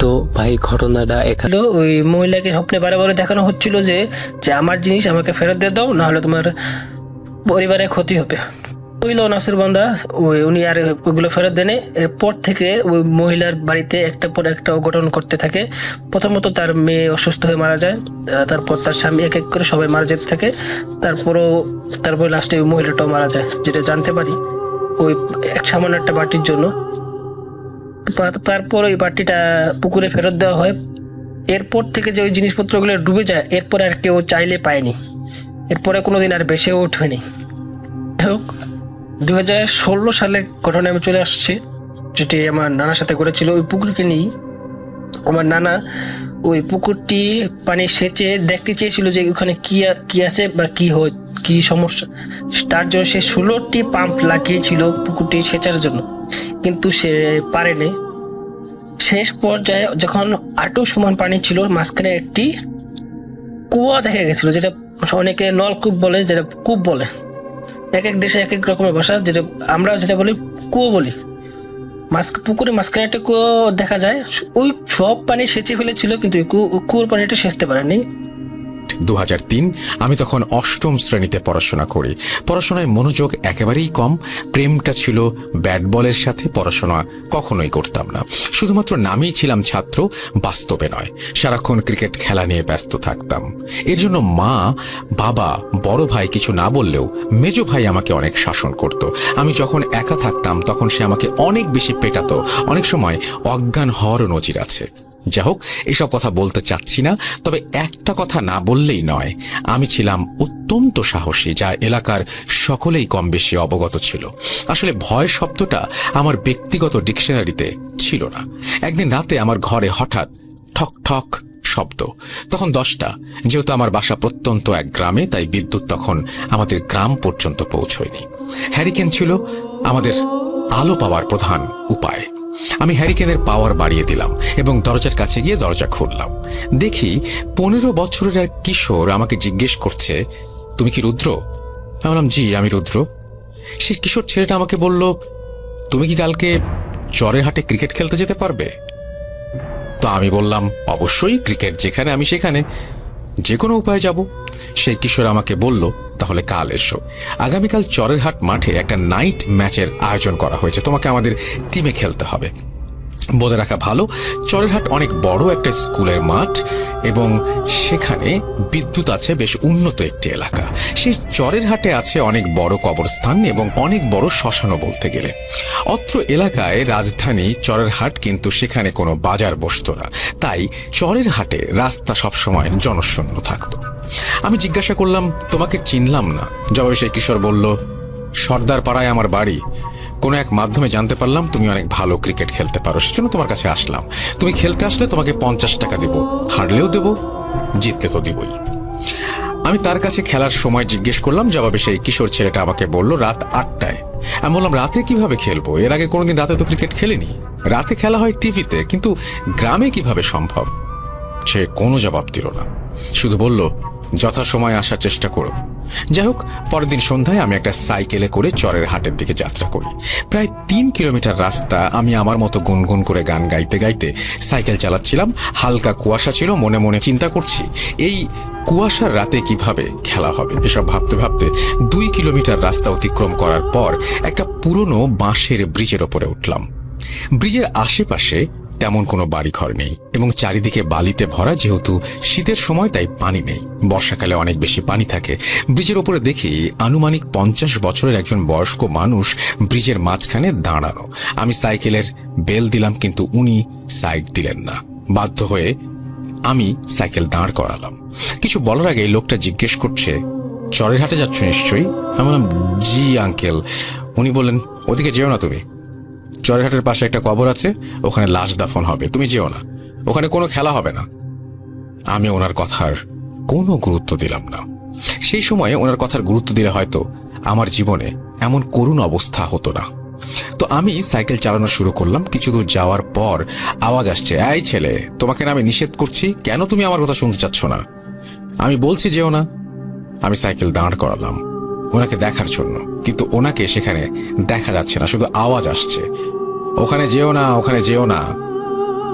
তো ভাই ঘটনাটা এখানে হলো ওই মহিলাকে স্বপ্নে বারে বারে দেখানো হচ্ছিল যে যে আমার জিনিস আমাকে ফেরত দিয়ে দাও, না হলে তোমার পরিবারের ক্ষতি হবে। মহিলা নাসির বান্দা উনি আর ওগুলো ফেরত দেনে। এরপর থেকে ওই মহিলার বাড়িতে একটা পর একটা অঘটন করতে থাকে। প্রথমত তার মেয়ে অসুস্থ হয়ে মারা যায়, তারপর তার স্বামী এক এক করে সবাই মারা যেতে থাকে। তারপর লাস্টে ওই মহিলাটাও মারা যায়, যেটা জানতে পারি ওই সামান্য একটা বাটির জন্য। তারপর ওই বাটিটা পুকুরে ফেরত দেওয়া হয়। এরপর থেকে যে ওই জিনিসপত্রগুলো ডুবে যায়, এরপর আর কেউ চাইলে পায়নি, এরপরে কোনোদিন আর বেশিও ওঠেনি। যাই হোক, 2016 সালে ঘটনা আমি চলে আসছি, যেটি আমার নানার সাথে ঘটেছিল। ওই পুকুরকে নিয়ে আমার নানা ওই পুকুরটি পানি সেচে দেখতে চেয়েছিল যে ওখানে কি আছে বা কি সমস্যা। তার জন্য সে 16টি পাম্প লাগিয়েছিল পুকুরটি সেচার জন্য, কিন্তু সে পারেনি। শেষ পর্যায়ে যখন আটু সমান পানি ছিল, মাঝখানে একটি কুয়া দেখা গেছিল, যেটা অনেকে নলকূপ বলে, যেটা কূপ বলে। এক এক দেশে এক এক রকমের ভাষা, যেটা আমরা যেটা বলি কুয়ো বলি। পুকুরে মাঝখানে একটা কুয়ো দেখা যায়। ওই সব পানি সেচে ফেলেছিল, কিন্তু কুয়োর পানিটা সেচতে পারেনি। 2003 আমি তখন 8ম শ্রেণীতে পড়াশোনা করি। পড়াশোনায় মনোযোগ একেবারেই কম। প্রেমটা ছিল ব্যাট বলের সাথে, পড়াশোনা কখনোই করতাম না। শুধুমাত্র নামেই ছিলাম ছাত্র, বাস্তবে নয়। সারাক্ষণ ক্রিকেট খেলা নিয়ে ব্যস্ত থাকতাম। এর জন্য মা, বাবা, বড় ভাই কিছু না বললেও মেজো ভাই আমাকে অনেক শাসন করত। আমি যখন একা থাকতাম তখন সে আমাকে অনেক বেশি পেটাতো, অনেক সময় অজ্ঞান হওয়ারও নজির আছে। যা হোক, এসব কথা বলতে চাচ্ছি না, তবে একটা কথা না বললেই নয়, আমি ছিলাম অত্যন্ত সাহসী, যা এলাকার সকলেই কম বেশি অবগত ছিল। আসলে ভয় শব্দটা আমার ব্যক্তিগত ডিকশনারিতে ছিল না। একদিন রাতে আমার ঘরে হঠাৎ ঠক ঠক শব্দ। তখন 10টা। যেহেতু আমার বাসা প্রত্যন্ত এক গ্রামে, তাই বিদ্যুৎ তখন আমাদের গ্রাম পর্যন্ত পৌঁছয়নি। হ্যারিকেন ছিল আমাদের আলো পাওয়ার প্রধান উপায়। আমি হ্যারিকেনের পাওয়ার বাড়িয়ে দিলাম এবং দরজার কাছে গিয়ে দরজা খুললাম। দেখি 15 বছরের এক কিশোর আমাকে জিজ্ঞেস করছে, তুমি কি রুদ্র? আমি বললাম, জি আমি রুদ্র। সেই কিশোর ছেলেটা আমাকে বলল, তুমি কি কালকে চরের হাটে ক্রিকেট খেলতে যেতে পারবে? তো আমি বললাম, অবশ্যই, ক্রিকেট যেখানে আমি সেখানে, যে কোনো উপায়ে যাব। সেই কিশোর আমাকে বলল, তাহলে কাল এসো। আগামীকাল চরের হাট মাঠে একটা নাইট ম্যাচের আয়োজন করা হয়েছে, তোমাকে আমাদের টিমে খেলতে হবে। বলে রাখা ভালো, চরের হাট অনেক বড় একটা স্কুলের মাঠ এবং সেখানে বিদ্যুৎ আছে, বেশ উন্নত একটি এলাকা। সেই চরের হাটে আছে অনেক বড় কবরস্থান এবং অনেক বড় শ্মশানও বলতে গেলে। অত্র এলাকায় রাজধানী চরের হাট, কিন্তু সেখানে কোনো বাজার বসতো না, তাই চরের হাটে রাস্তা সবসময় জনশূন্য থাকতো। আমি জিজ্ঞাসা করলাম, তোমাকে চিনলাম না। জবাবে সেই কিশোর বলল, সর্দার পাড়ায় আমার বাড়ি। কোনো এক মাধ্যমে জানতে পারলাম তুমি অনেক ভালো ক্রিকেট খেলতে পারো, সেজন্য তোমার কাছে আসলাম। তুমি খেলতে আসলে তোমাকে 50 টাকা দেব, হারলেও দেব, জিতলে তো দিবই। আমি তার কাছে খেলার সময় জিজ্ঞেস করলাম। জবাবে সেই কিশোর ছেলেটা আমাকে বলল, রাত 8টায়। আমি বললাম, রাতে কিভাবে খেলবো? এর আগে কোনোদিন রাতে তো ক্রিকেট খেলিনি। রাতে খেলা হয় টিভিতে, কিন্তু গ্রামে কিভাবে সম্ভব? সে কোনো জবাব দিল না, শুধু বলল, যথাসময় আসার চেষ্টা করো। যাই হোক, পরের দিন সন্ধ্যায় আমি একটা সাইকেলে করে চরের হাটের দিকে যাত্রা করি। প্রায় 3 কিলোমিটার রাস্তা আমি আমার মতো গুনগুন করে গান গাইতে গাইতে সাইকেল চালাচ্ছিলাম। হালকা কুয়াশা ছিল, মনে মনে চিন্তা করছি এই কুয়াশার রাতে কিভাবে খেলা হবে। এসব ভাবতে ভাবতে 2 কিলোমিটার রাস্তা অতিক্রম করার পর একটা পুরনো বাঁশের ব্রিজের ওপরে উঠলাম। ব্রিজের আশেপাশে তেমন কোনো বাড়িঘর নেই এবং চারিদিকে বালিতে ভরা। যেহেতু শীতের সময়, তাই পানি নেই। বর্ষাকালে অনেক বেশি পানি থাকে। ব্রিজের ওপরে দেখি আনুমানিক 50 বছরের একজন বয়স্ক মানুষ ব্রিজের মাঝখানে দাঁড়ানো। আমি সাইকেলের বেল দিলাম, কিন্তু উনি সাইড দিলেন না। বাধ্য হয়ে আমি সাইকেল দাঁড় করালাম। কিছু বলার আগে লোকটা জিজ্ঞেস করছে, চরের হাটে যাচ্ছ নিশ্চয়ই? আমি বললাম, জি আঙ্কেল। উনি বললেন, ওদিকে যেও না তুমি, চরের হাটের পাশে একটা কবর আছে, ওখানে লাশ দাফন হবে, তুমি যেও না, ওখানে কোনো খেলা হবে না। আমি ওনার কথার কোনো গুরুত্ব দিলাম না। সেই সময়ে ওনার কথার গুরুত্ব দিলে হয়তো আমার জীবনে এমন করুণ অবস্থা হতো না। তো আমি সাইকেল চালানো শুরু করলাম। কিছু দূর যাওয়ার পর আওয়াজ আসছে, এই ছেলে, তোমাকে না আমি নিষেধ করছি, কেন তুমি আমার কথা শুনতে চাচ্ছ না? আমি বলছি যেও না। আমি সাইকেল দাঁড় করালাম ওনাকে দেখার জন্য, কিন্তু ওনাকে সেখানে দেখা যাচ্ছে না, শুধু আওয়াজ আসছে, ওখানে যেও না, ওখানে যেও না।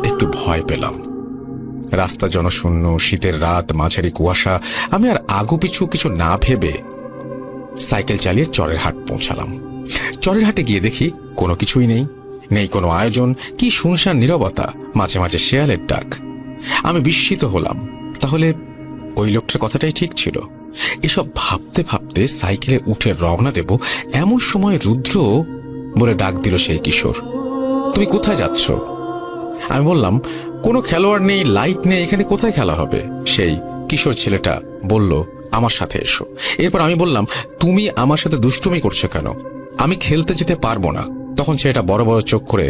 একটু ভয় পেলাম। রাস্তা জনশূন্য, শীতের রাত, মাঝারি কুয়াশা। আমি আর আগু পিছু কিছু না ভেবে সাইকেল চালিয়ে চরের হাট পৌঁছালাম। চরের হাটে গিয়ে দেখি কোনো কিছুই নেই, নেই কোনো আয়োজন, কি শুনশান নীরবতা, মাঝে মাঝে শেয়ালের ডাক। আমি বিস্মিত হলাম, তাহলে ওই লোকটার কথাটাই ঠিক ছিল। এসব ভাবতে ভাবতে সাইকেলে উঠে রওনা দেব, এমন সময় রুদ্র বলে ডাক দিল সেই কিশোর, তুমি কোথায় যাচ্ছ? আমি বললাম, কোনো খেলোয়াড় নেই, লাইট নেই, এখানে কোথায় খেলা হবে? সেই কিশোর ছেলেটা বলল, আমার সাথে এসো। এরপর আমি বললাম, তুমি আমার সাথে দুষ্টুমি করছো কেন? আমি খেলতে যেতে পারবো না। তখন ছেলেটা বড় বড় চোখ করে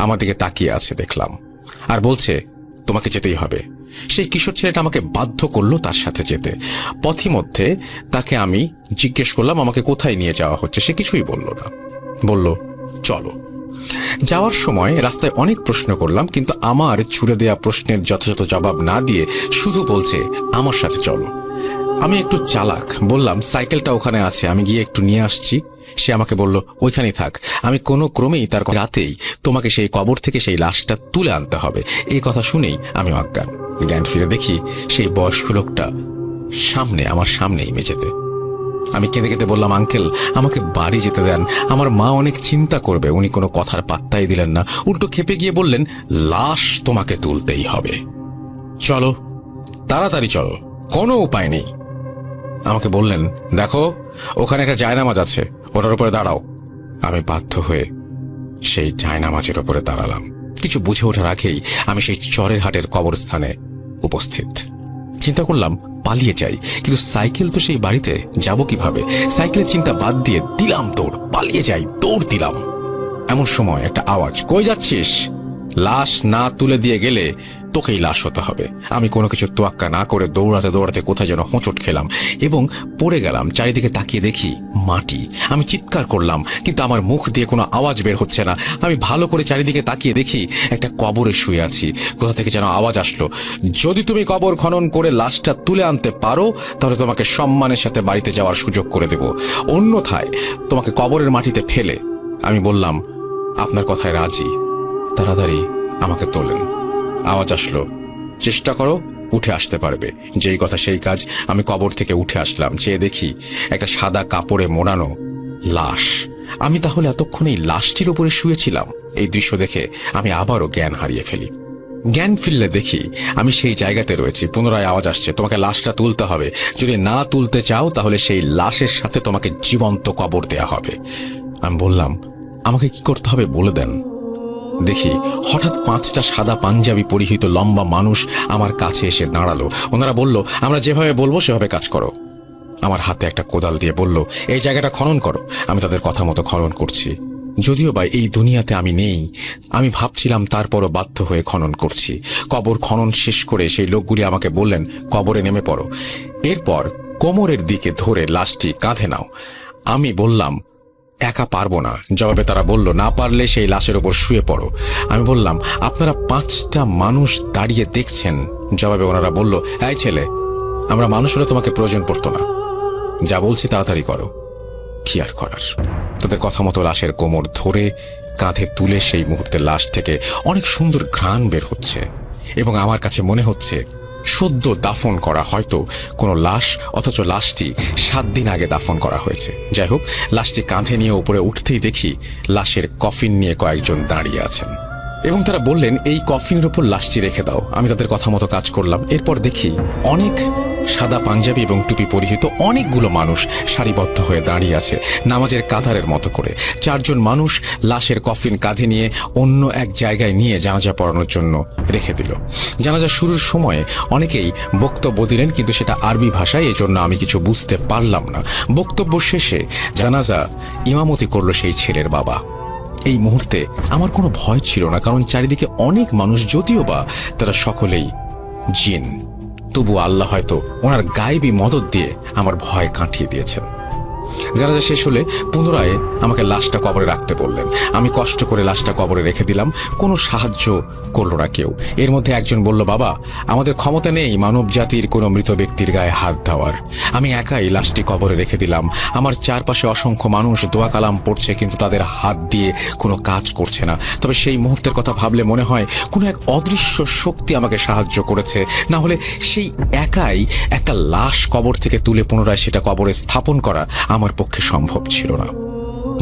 আমার দিকে তাকিয়ে আছে দেখলাম, আর বলছে, তোমাকে যেতেই হবে। সেই কিশোর ছেলেটা আমাকে বাধ্য করলো তার সাথে যেতে। পথিমধ্যে তাকে আমি জিজ্ঞেস করলাম আমাকে কোথায় নিয়ে যাওয়া হচ্ছে। সে কিছুই বলল না, বলল, চলো। যাওয়ার সময় রাস্তায় অনেক প্রশ্ন করলাম, কিন্তু আমার ছুড়ে দেয়া প্রশ্নের যথাযথ জবাব না দিয়ে শুধু বলছে, আমার সাথে চলো। আমি একটু চালাক, বললাম, সাইকেলটা ওখানে আছে, আমি গিয়ে একটু নিয়ে আসছি। সে আমাকে বলল, ওইখানেই থাক, আমি কোনো ক্রমেই তার রাতেই তোমাকে সেই কবর থেকে সেই লাশটা তুলে আনতে হবে। এই কথা শুনেই আমি অজ্ঞান। জ্ঞান ফিরে দেখি সেই বয়স্ক লোকটা আমার সামনেই মেঝেতে। আমি কেঁদে কেঁদে বললাম, আঙ্কেল, আমাকে বাড়ি যেতে দেন, আমার মা অনেক চিন্তা করবে। উনি কোনো কথার পাত্তাই দিলেন না, উল্টো খেপে গিয়ে বললেন, লাশ তোমাকে তুলতেই হবে, চলো, তাড়াতাড়ি চলো, কোনো উপায় নেই। আমাকে বললেন, দেখো, ওখানে একটা জায়নামাজ আছে, ওটার উপরে দাঁড়াও। আমি বাধ্য হয়ে সেই জায়নামাজের উপরে দাঁড়ালাম। কিছু বুঝে ওঠার আগেই আমি সেই চরের হাটের কবরস্থানে উপস্থিত। চিন্তা করলাম পালিয়ে যাই, কিন্তু সাইকেল তো সেই বাড়িতে, যাব কিভাবে? সাইকেলের চিন্তা বাদ দিয়ে দিলাম দৌড়, পালিয়ে যাই, দৌড় দিলাম। এমন সময় একটা আওয়াজ, কই যাচ্ছিস? লাশ না তুলে দিয়ে গেলে তোকেই লাশ হতে হবে। আমি কোনো কিছু তোয়াক্কা না করে দৌড়াতে দৌড়াতে কোথায় যেন হোঁচট খেলাম এবং পড়ে গেলাম। চারিদিকে তাকিয়ে দেখি মাটি। আমি চিৎকার করলাম, কিন্তু আমার মুখ দিয়ে কোনো আওয়াজ বের হচ্ছে না। আমি ভালো করে চারিদিকে তাকিয়ে দেখি একটা কবরে শুয়ে আছি। কোথা থেকে যেন আওয়াজ আসলো, যদি তুমি কবর খনন করে লাশটা তুলে আনতে পারো তাহলে তোমাকে সম্মানের সাথে বাড়িতে যাওয়ার সুযোগ করে দেব, অন্যথায় তোমাকে কবরের মাটিতে ফেলে। আমি বললাম, আপনার কথায় রাজি। তাড়াতাড়ি আমাকে তোলেন। আওয়াজ আসলো, চেষ্টা করো, উঠে আসতে পারবে। যেই কথা সেই কাজ। আমি কবর থেকে উঠে আসলাম। চেয়ে দেখি একটা সাদা কাপড়ে মোড়ানো লাশ। আমি তাহলে এতক্ষণ এই লাশটির উপরে শুয়েছিলাম। এই দৃশ্য দেখে আমি আবারও জ্ঞান হারিয়ে ফেলি। জ্ঞান ফিরলে দেখি আমি সেই জায়গাতে রয়েছি। পুনরায় আওয়াজ আসছে, তোমাকে লাশটা তুলতে হবে, যদি না তুলতে চাও তাহলে সেই লাশের সাথে তোমাকে জীবন্ত কবর দেয়া হবে। আমি বললাম, আমাকে কি করতে হবে বলে দেন। দেখি হঠাৎ 5টা সাদা পাঞ্জাবি পরিহিত লম্বা মানুষ আমার কাছে এসে দাঁড়ালো। ওনারা বলল, আমরা যেভাবে বলবো সেভাবে কাজ করো। আমার হাতে একটা কোদাল দিয়ে বলল, এই জায়গাটা খনন করো। আমি তাদের কথা মতো খনন করছি। যদিও বা এই দুনিয়াতে আমি নেই, আমি ভাবছিলাম, তারপরও বাধ্য হয়ে খনন করছি। কবর খনন শেষ করে সেই লোকগুলি আমাকে বললেন, কবরে নেমে পড়ো, এরপর কোমরের দিকে ধরে লাশটি কাঁধে নাও। আমি বললাম, একা পারবো না। জবাবে তারা বলল, না পারলে সেই লাশের ওপর শুয়ে পড়ো। আমি বললাম, আপনারা 5টা মানুষ দাঁড়িয়ে দেখছেন। জবাবে ওনারা বলল, এই ছেলে, আমরা মানুষ হলে তোমাকে প্রয়োজন পড়তো না, যা বলছি তাড়াতাড়ি করো। কি আর করার। তাদের কথা মতো লাশের কোমর ধরে কাঁধে তুলে সেই মুহূর্তে লাশ থেকে অনেক সুন্দর ঘ্রাণ বের হচ্ছে এবং আমার কাছে মনে হচ্ছে সদ্য দাফন করা হয়তো কোনো লাশ, অথচ লাশটি 7 দিন আগে দাফন করা হয়েছে। যাই হোক, লাশটি কাঁধে নিয়ে উপরে উঠতেই দেখি লাশের কফিন নিয়ে কয়েকজন দাঁড়িয়ে আছেন এবং তারা বললেন, এই কফিনের উপর লাশটি রেখে দাও। আমি তাদের কথা মতো কাজ করলাম। এরপর দেখি অনেক সাদা পাঞ্জাবি এবং টুপি পরিহিত অনেকগুলো মানুষ সারিবদ্ধ হয়ে দাঁড়িয়ে আছে নামাজের কাতারের মতো করে। 4 জন মানুষ লাশের কফিন কাঁধে নিয়ে অন্য এক জায়গায় নিয়ে জানাজা পড়ানোর জন্য রেখে দিল। জানাজা শুরুর সময়ে অনেকেই বক্তব্য দিলেন, কিন্তু সেটা আরবি ভাষায়, এজন্য আমি কিছু বুঝতে পারলাম না। বক্তব্য শেষে জানাজা ইমামতি করলো সেই ছেলের বাবা। এই মুহূর্তে আমার কোনো ভয় ছিল না, কারণ চারিদিকে অনেক মানুষ, যদিও বা তারা সকলেই জিন, তবু আল্লাহ হয়তো ওনার গায়েবী মদত দিয়ে আমার ভয় কাটিয়ে দিয়েছেন। জানাজা শেষ হলে পুনরায় আমাকে লাশটা কবরে রাখতে বললেন। আমি কষ্ট করে লাশটা কবরে রেখে দিলাম। কোনো সাহায্য করলো না কেউ। এর মধ্যে একজন বলল, বাবা, আমাদের ক্ষমতা নেই মানব জাতির কোনো মৃত ব্যক্তির গায়ে হাত দেওয়ার। আমি একাই লাশটি কবরে রেখে দিলাম। আমার চারপাশে অসংখ্য মানুষ দোয়া কালাম পড়ছে, কিন্তু তাদের হাত দিয়ে কোনো কাজ করছে না। তবে সেই মুহূর্তের কথা ভাবলে মনে হয় কোনো এক অদৃশ্য শক্তি আমাকে সাহায্য করেছে। না হলে সেই একাই একটা লাশ কবর থেকে তুলে পুনরায় সেটা কবরে স্থাপন করা আমার পক্ষে সম্ভব ছিল না।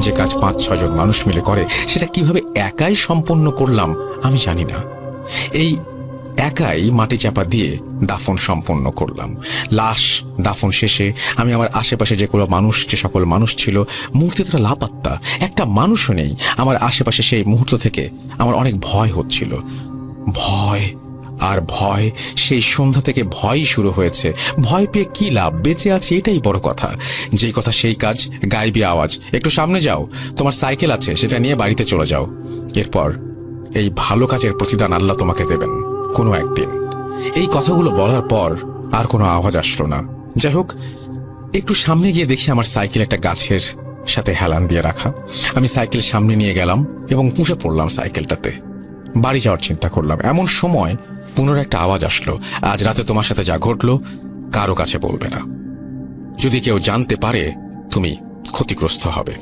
যে কাজ 5-6 জন মানুষ মিলে করে, সেটা কিভাবে একাই সম্পন্ন করলাম আমি জানি না। এই একাই মাটি চাপা দিয়ে দাফন সম্পন্ন করলাম। লাশ দাফন শেষে আমি আমার আশেপাশে যে সকল মানুষ ছিল, মুহূর্তে তারা লাপাত্তা, একটা মানুষও নেই আমার আশেপাশে। সেই মুহূর্ত থেকে আমার অনেক ভয় হচ্ছিল। ভয় আর ভয়, সেই সন্ধ্যা থেকে ভয়ই শুরু হয়েছে। ভয় পেয়ে কি লাভ, বেঁচে আছে এটাই বড় কথা। যেই কথা সেই কাজ, গায়েবী আওয়াজ, একটু সামনে যাও, তোমার সাইকেল আছে, সেটা নিয়ে বাড়িতে চলে যাও। এরপর এই ভালো কাজের প্রতিদান আল্লাহ তোমাকে দেবেন কোনো একদিন। এই কথাগুলো বলার পর আর কোনো আওয়াজ আসলো না। যাই হোক, একটু সামনে গিয়ে দেখি আমার সাইকেল একটা গাছের সাথে হেলান দিয়ে রাখা। আমি সাইকেল সামনে নিয়ে গেলাম এবং পুষে পড়লাম সাইকেলটাতে। বাড়ি যাওয়ার চিন্তা করলাম। এমন সময় পুনরায় একটা আওয়াজ আসলো, আজ রাতে তোমার সাথে যা ঘটলো কারো কাছে বলবে না। যদি কেউ জানতে পারে তুমি ক্ষতিগ্রস্ত হবে।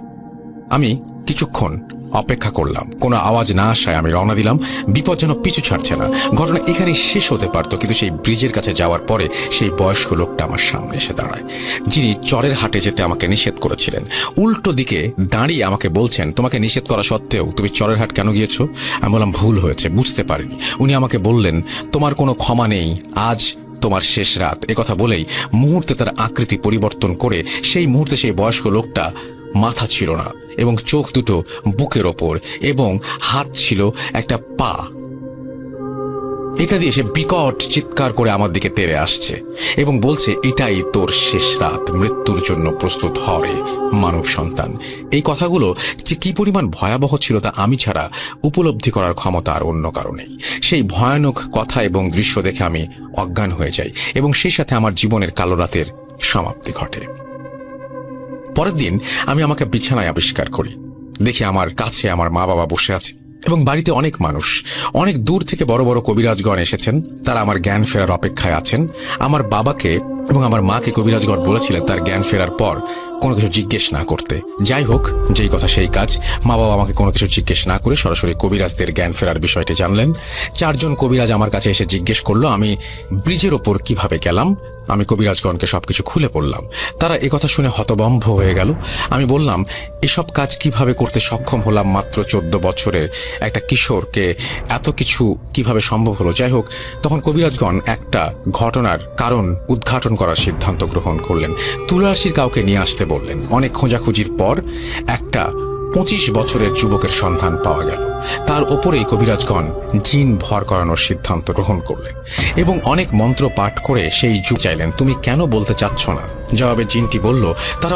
আমি কিছুক্ষণ অপেক্ষা করলাম। কোনো আওয়াজ না আসায় আমি রওনা দিলাম। বিপদ যেন পিছু ছাড়ছে না। ঘটনা এখানেই শেষ হতে পারত, কিন্তু সেই ব্রিজের কাছে যাওয়ার পরে সেই বয়স্ক লোকটা আমার সামনে এসে দাঁড়ায়, যিনি চরের হাটে যেতে আমাকে নিষেধ করেছিলেন। উল্টো দিকে দাঁড়িয়ে আমাকে বলছেন, তোমাকে নিষেধ করা সত্ত্বেও তুমি চরের হাট কেন গিয়েছো? আমি বললাম, ভুল হয়েছে, বুঝতে পারিনি। উনি আমাকে বললেন, তোমার কোনো ক্ষমা নেই, আজ তোমার শেষ রাত। একথা বলেই মুহূর্তে তার আকৃতি পরিবর্তন করে সেই মুহূর্তে সেই বয়স্ক লোকটা মাথা ছিল না এবং চোখ দুটো বুকের ওপর এবং হাত ছিল একটা পা। এটা দিয়ে সে বিকট চিৎকার করে আমার দিকে তেড়ে আসছে এবং বলছে, এটাই তোর শেষ রাত, মৃত্যুর জন্য প্রস্তুত হরে মানব সন্তান। এই কথাগুলো যে কি পরিমাণ ভয়াবহ ছিল তা আমি ছাড়া উপলব্ধি করার ক্ষমতা আর অন্য কারণেই। সেই ভয়ানক কথা এবং দৃশ্য দেখে আমি অজ্ঞান হয়ে যাই এবং সেই সাথে আমার জীবনের কালো রাতের সমাপ্তি ঘটে। পরের দিন আমি আমাকে বিছানায় আবিষ্কার করি। দেখি আমার কাছে আমার মা বাবা বসে আছে এবং বাড়িতে অনেক মানুষ, অনেক দূর থেকে বড় বড় কবিরাজগণ এসেছেন। তারা আমার জ্ঞান ফেরার অপেক্ষায় আছেন। আমার বাবাকে এবং আমার মাকে কবিরাজগণ বলেছিলেন তার জ্ঞান ফেরার পর কোনো কিছু জিজ্ঞেস না করতে। যাই হোক, যেই কথা সেই কাজ। মা বাবা আমাকে কোনো কিছু জিজ্ঞেস না করে সরাসরি কবিরাজদের জ্ঞান ফেরার বিষয়টি জানলেন। 4 জন কবিরাজ আমার কাছে এসে জিজ্ঞেস করলো আমি ব্রিজের ওপর কিভাবে গেলাম। আমি কবিরাজগণকে সবকিছু খুলে বললাম। তারা একথা শুনে হতভম্ব হয়ে গেল। আমি বললাম, এসব কাজ কিভাবে করতে সক্ষম হলাম? মাত্র 14 বছরের একটা কিশোরকে এত কিছু কিভাবে সম্ভব হলো? যাই হোক, তখন কবিরাজগণ একটা ঘটনার কারণ উদ্ঘাটন করার সিদ্ধান্ত গ্রহণ করলেন। তুলারাশির কাউকে নিয়ে আসতে বললেন। অনেক খোঁজাখুঁজির পর একটা 25 বছরের যুবকের সন্ধান পাওয়া গেল। তার ওপরেই কবিরাজগণ জিন ভর করানোর সিদ্ধান্ত গ্রহণ করলেন এবং অনেক মন্ত্র পাঠ করে সেই যুগ চাইলেন, তুমি কেন বলতে চাচ্ছ না? জবাবে জিনটি বলল, তারা